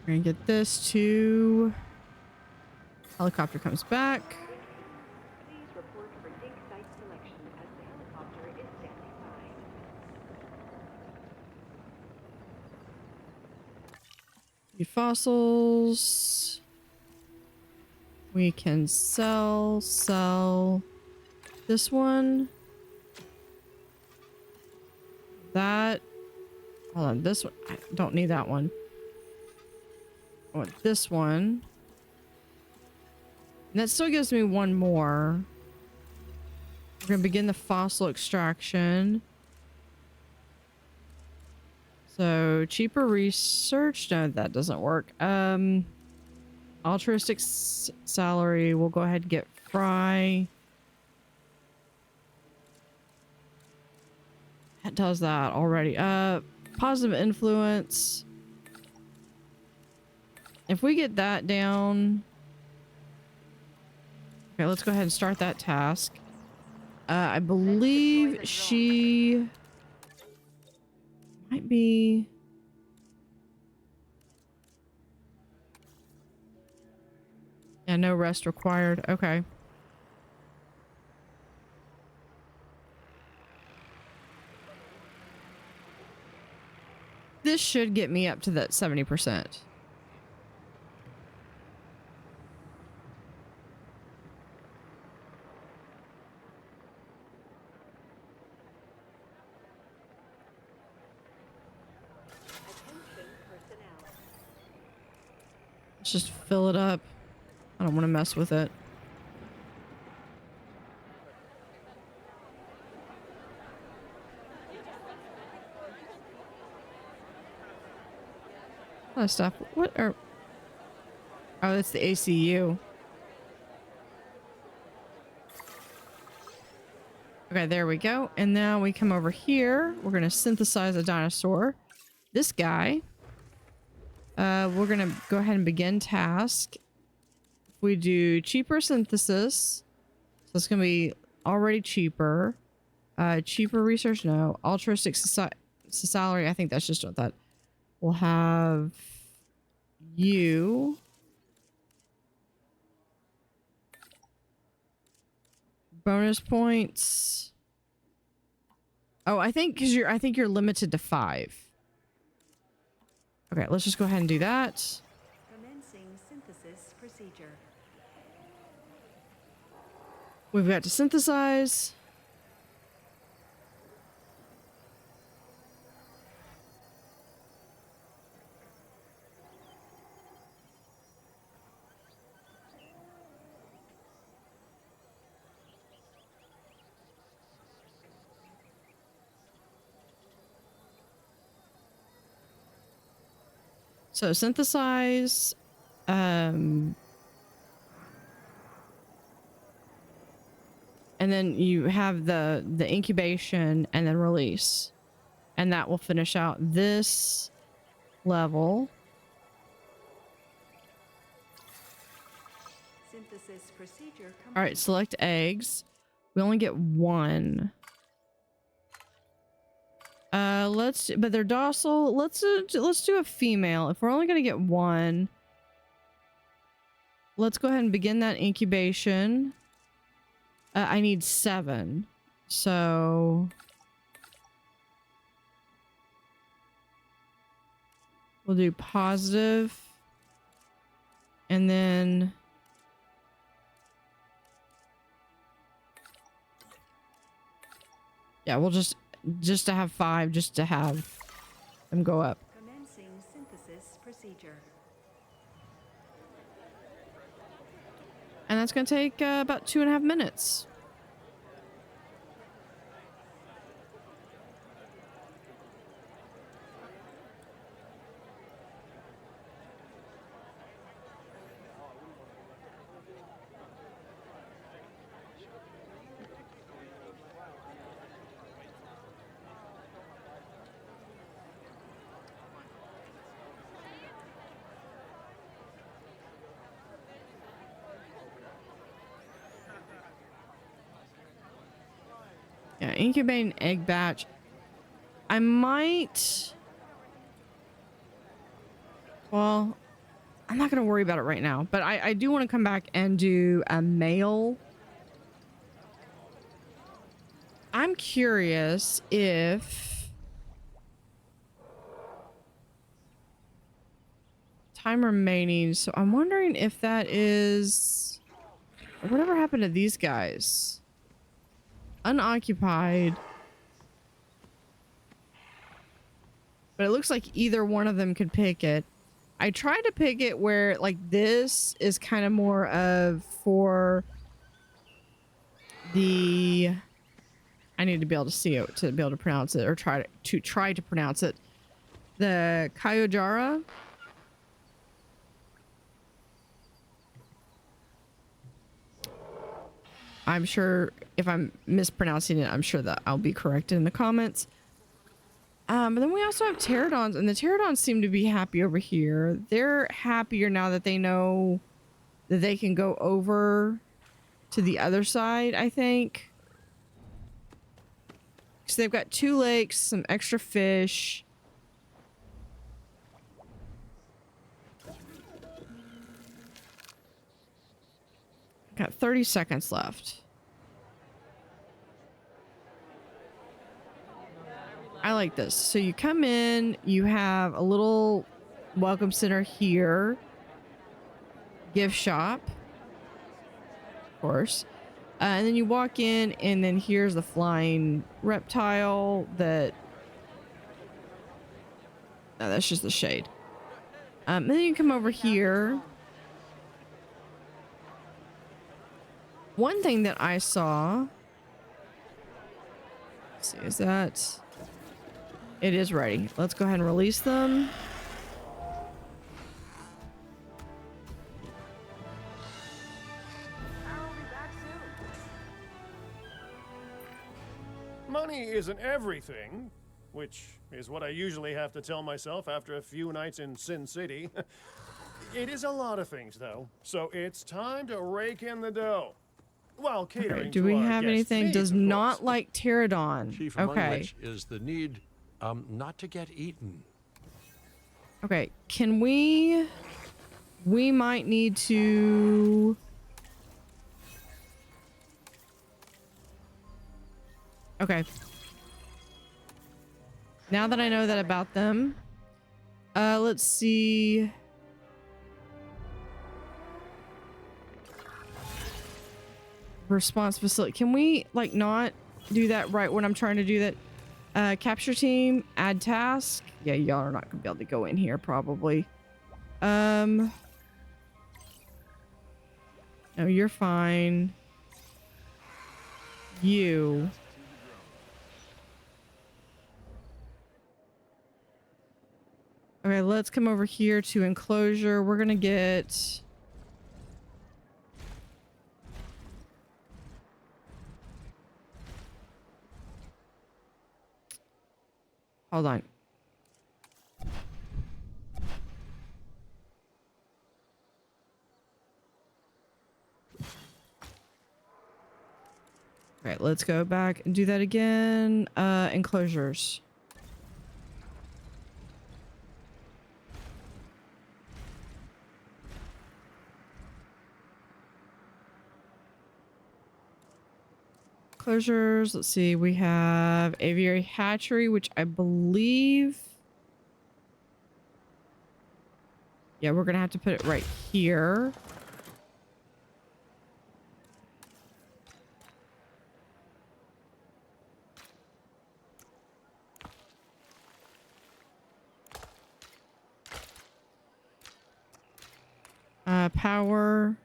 We're gonna get this to... Helicopter comes back. Please report for dig site selection as the helicopter is standing by. Fossils. We can sell this one. That. Hold on, this one. I don't need that one. I want this one. And that still gives me one more. We're gonna begin the fossil extraction. So cheaper research. No, that doesn't work. Altruistic salary. We'll go ahead and get Fry. That does that already. Positive influence. If we get that down. Okay, let's go ahead and start that task. I believe she might be... Yeah, no rest required. Okay. This should get me up to that 70%. Let's just fill it up. I don't want to mess with it. A lot of stuff. What are... Oh, that's the ACU. Okay, there we go. And now we come over here. We're going to synthesize a dinosaur. This guy. We're going to go ahead and begin task. If we do cheaper synthesis, so it's going to be already cheaper. Cheaper research, no. Altruistic salary, I think that's just what that. We'll have you. Bonus points. Oh, I think because you're limited to 5. Okay, let's just go ahead and do that. Commencing synthesis procedure. We've got to synthesize. So synthesize, and then you have the incubation and then release, and that will finish out this level. Synthesis procedure complete. All right, select eggs. We only get one. But they're docile. Let's do a female. If we're only gonna get one, let's go ahead and begin that incubation. I need 7, so we'll do positive, and then yeah, we'll just to have 5, just to have them go up. Commencing synthesis procedure. And that's going to take about 2.5 minutes. Yeah, incubate an egg batch. I might... Well, I'm not going to worry about it right now. But I do want to come back and do a male. I'm curious if... Time remaining. So I'm wondering if that is... Whatever happened to these guys? Unoccupied. But it looks like either one of them could pick it. I tried to pick it where like this is kind of more of for the... I need to be able to see it to be able to pronounce it, or try to pronounce it. The Kyojara. I'm sure if I'm mispronouncing it, I'm sure that I'll be corrected in the comments. But then we also have pterodons, and the pterodons seem to be happy over here. They're happier now that they know that they can go over to the other side, I think. So they've got 2 lakes, some extra fish. Got 30 seconds left. I like this. So you come in, you have a little welcome center here. Gift shop. Of course. And then you walk in, and then here's the flying reptile that... No, that's just the shade. And then you come over here. One thing that I saw... Let's see, is that... It is ready. Let's go ahead and release them. Money isn't everything, which is what I usually have to tell myself after a few nights in Sin City. It is a lot of things, though, so it's time to rake in the dough. While catering Okay, do to we our have guest anything? needs, Does of not course. like pterodon. Chief among Okay. which is the need not to get eaten. Okay, can we... We might need to... Okay. Now that I know that about them, let's see. Response facility. Can we like not do that right when I'm trying to do that? Capture team, add task. Yeah, y'all are not gonna be able to go in here probably. No, you're fine. You. Okay, let's come over here to enclosure. We're gonna get... Hold on. Okay, let's go back and do that again. Enclosures. Closures. Let's see. We have Aviary Hatchery, which I believe... Yeah, we're going to have to put it right here. Power.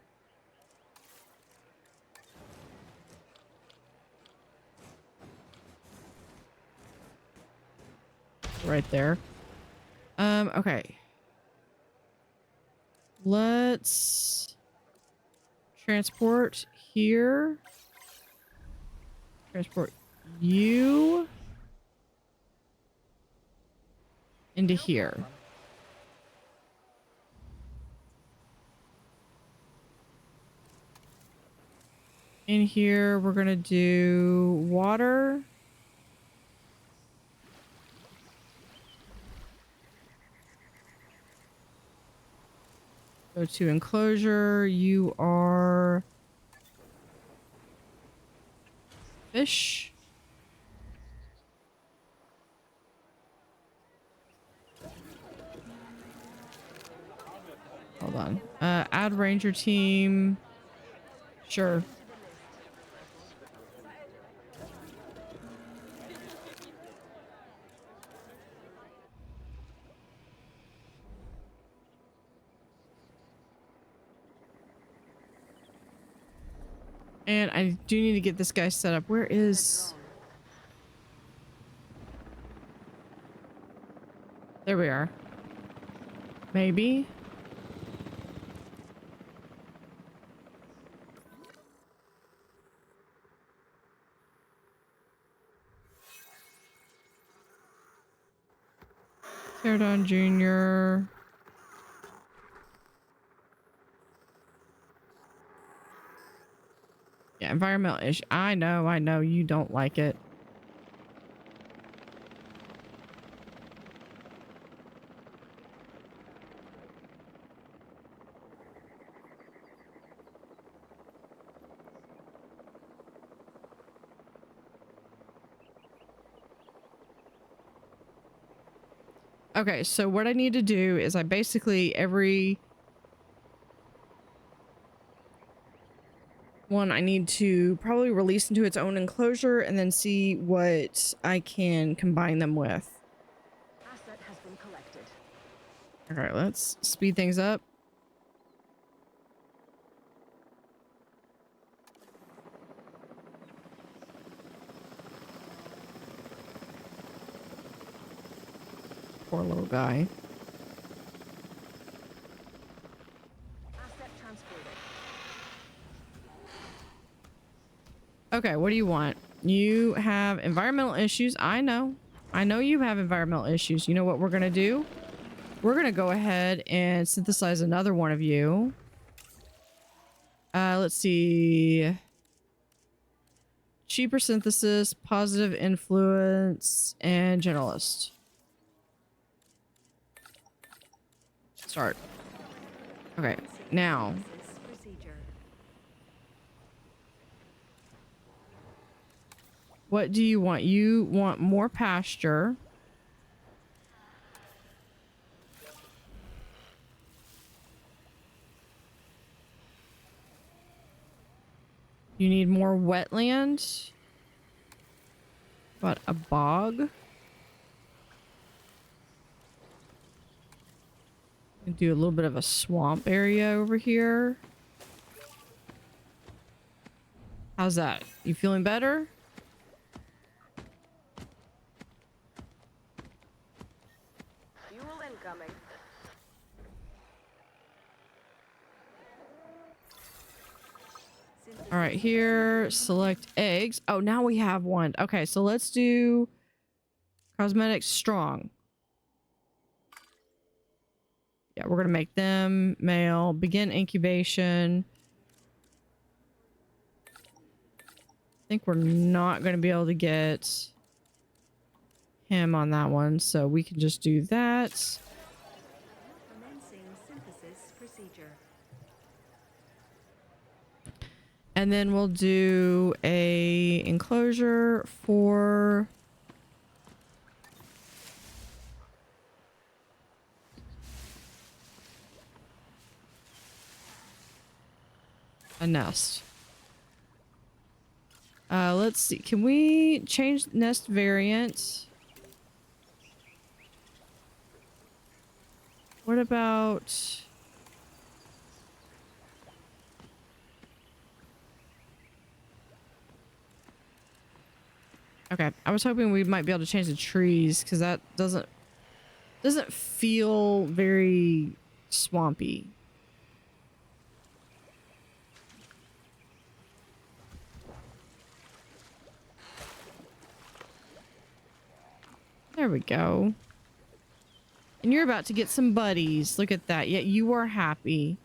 Right there. Okay. Let's transport here. Transport you into here. In here, we're gonna do water. Go to enclosure. You are fish. Hold on. Add ranger team. Sure. And I do need to get this guy set up. Where is... There we are. Maybe. Radeon Jr. Yeah, environmental issue. I know you don't like it. Okay, so what I need to do is I basically every one I need to probably release into its own enclosure and then see what I can combine them with. Asset has been collected. All right, let's speed things up. Poor little guy. Asset transported. Okay, what do you want? You have environmental issues. I know you have environmental issues. You know what we're gonna do? We're gonna go ahead and synthesize another one of you. Let's see. Cheaper synthesis, positive influence, and generalist. Start. Okay, now. What do you want? You want more pasture. You need more wetland. What, a bog? Do a little bit of a swamp area over here. How's that? You feeling better? Fuel incoming. All right, here, select eggs. Oh, now we have one. Okay, so let's do cosmetics strong. Yeah, we're gonna make them male. Begin incubation. I think we're not gonna be able to get him on that one, so we can just do that. Commencing synthesis procedure. And then we'll do a enclosure for a nest. Let's see. Can we change nest variant? What about... Okay, I was hoping we might be able to change the trees because that doesn't feel very swampy. There we go. And you're about to get some buddies. Look at that. Yet you are happy.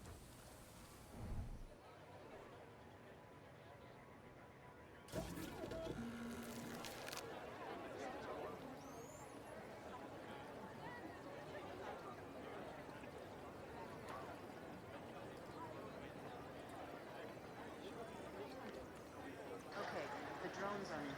Okay, the drones are in.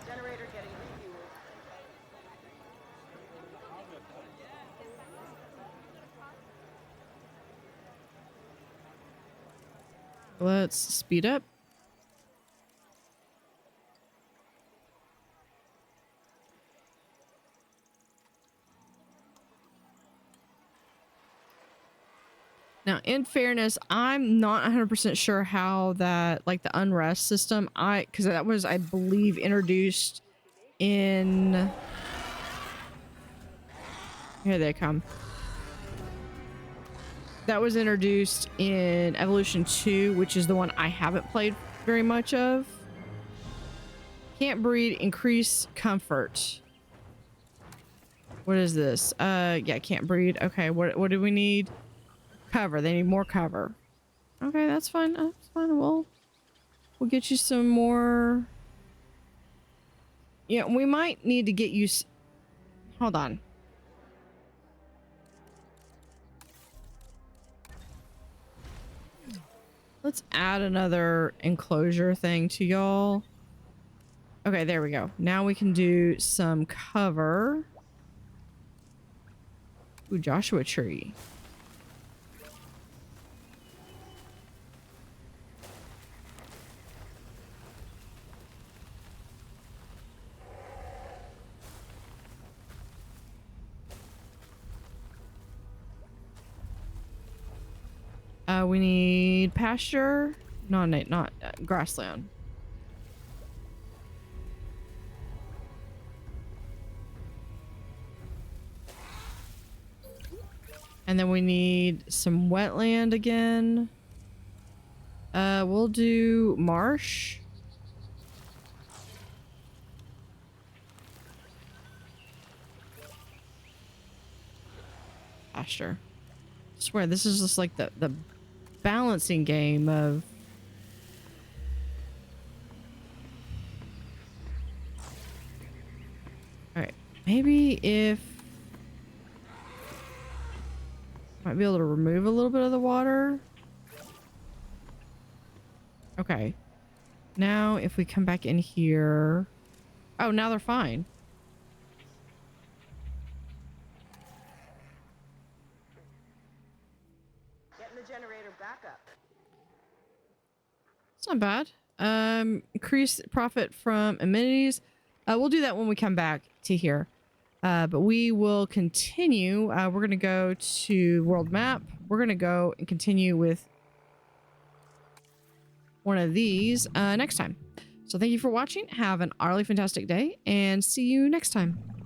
Generator getting refueled. Let's speed up. Now, in fairness, I'm not 100% sure how that, like the unrest system, because that was, I believe, introduced in... Here they come. That was introduced in Evolution 2, which is the one I haven't played very much of. Can't breed, increase comfort. What is this? Yeah, can't breed. Okay, what do we need? Cover. They need more cover. Okay, that's fine. That's fine. We'll get you some more. Yeah, we might need to get you. Hold on. Let's add another enclosure thing to y'all. Okay, there we go. Now we can do some cover. Ooh, Joshua tree. We need pasture. No, not grassland. And then we need some wetland again. We'll do marsh. Pasture. I swear, this is just like the balancing game of... Alright, maybe if... Might be able to remove a little bit of the water. Okay. Now, if we come back in here... Oh, now they're fine. Getting the generator back up. It's not bad. Increase profit from amenities. We'll do that when we come back to here. But we will continue. We're going to go to world map. We're going to go and continue with one of these next time. So thank you for watching. Have an utterly fantastic day and see you next time.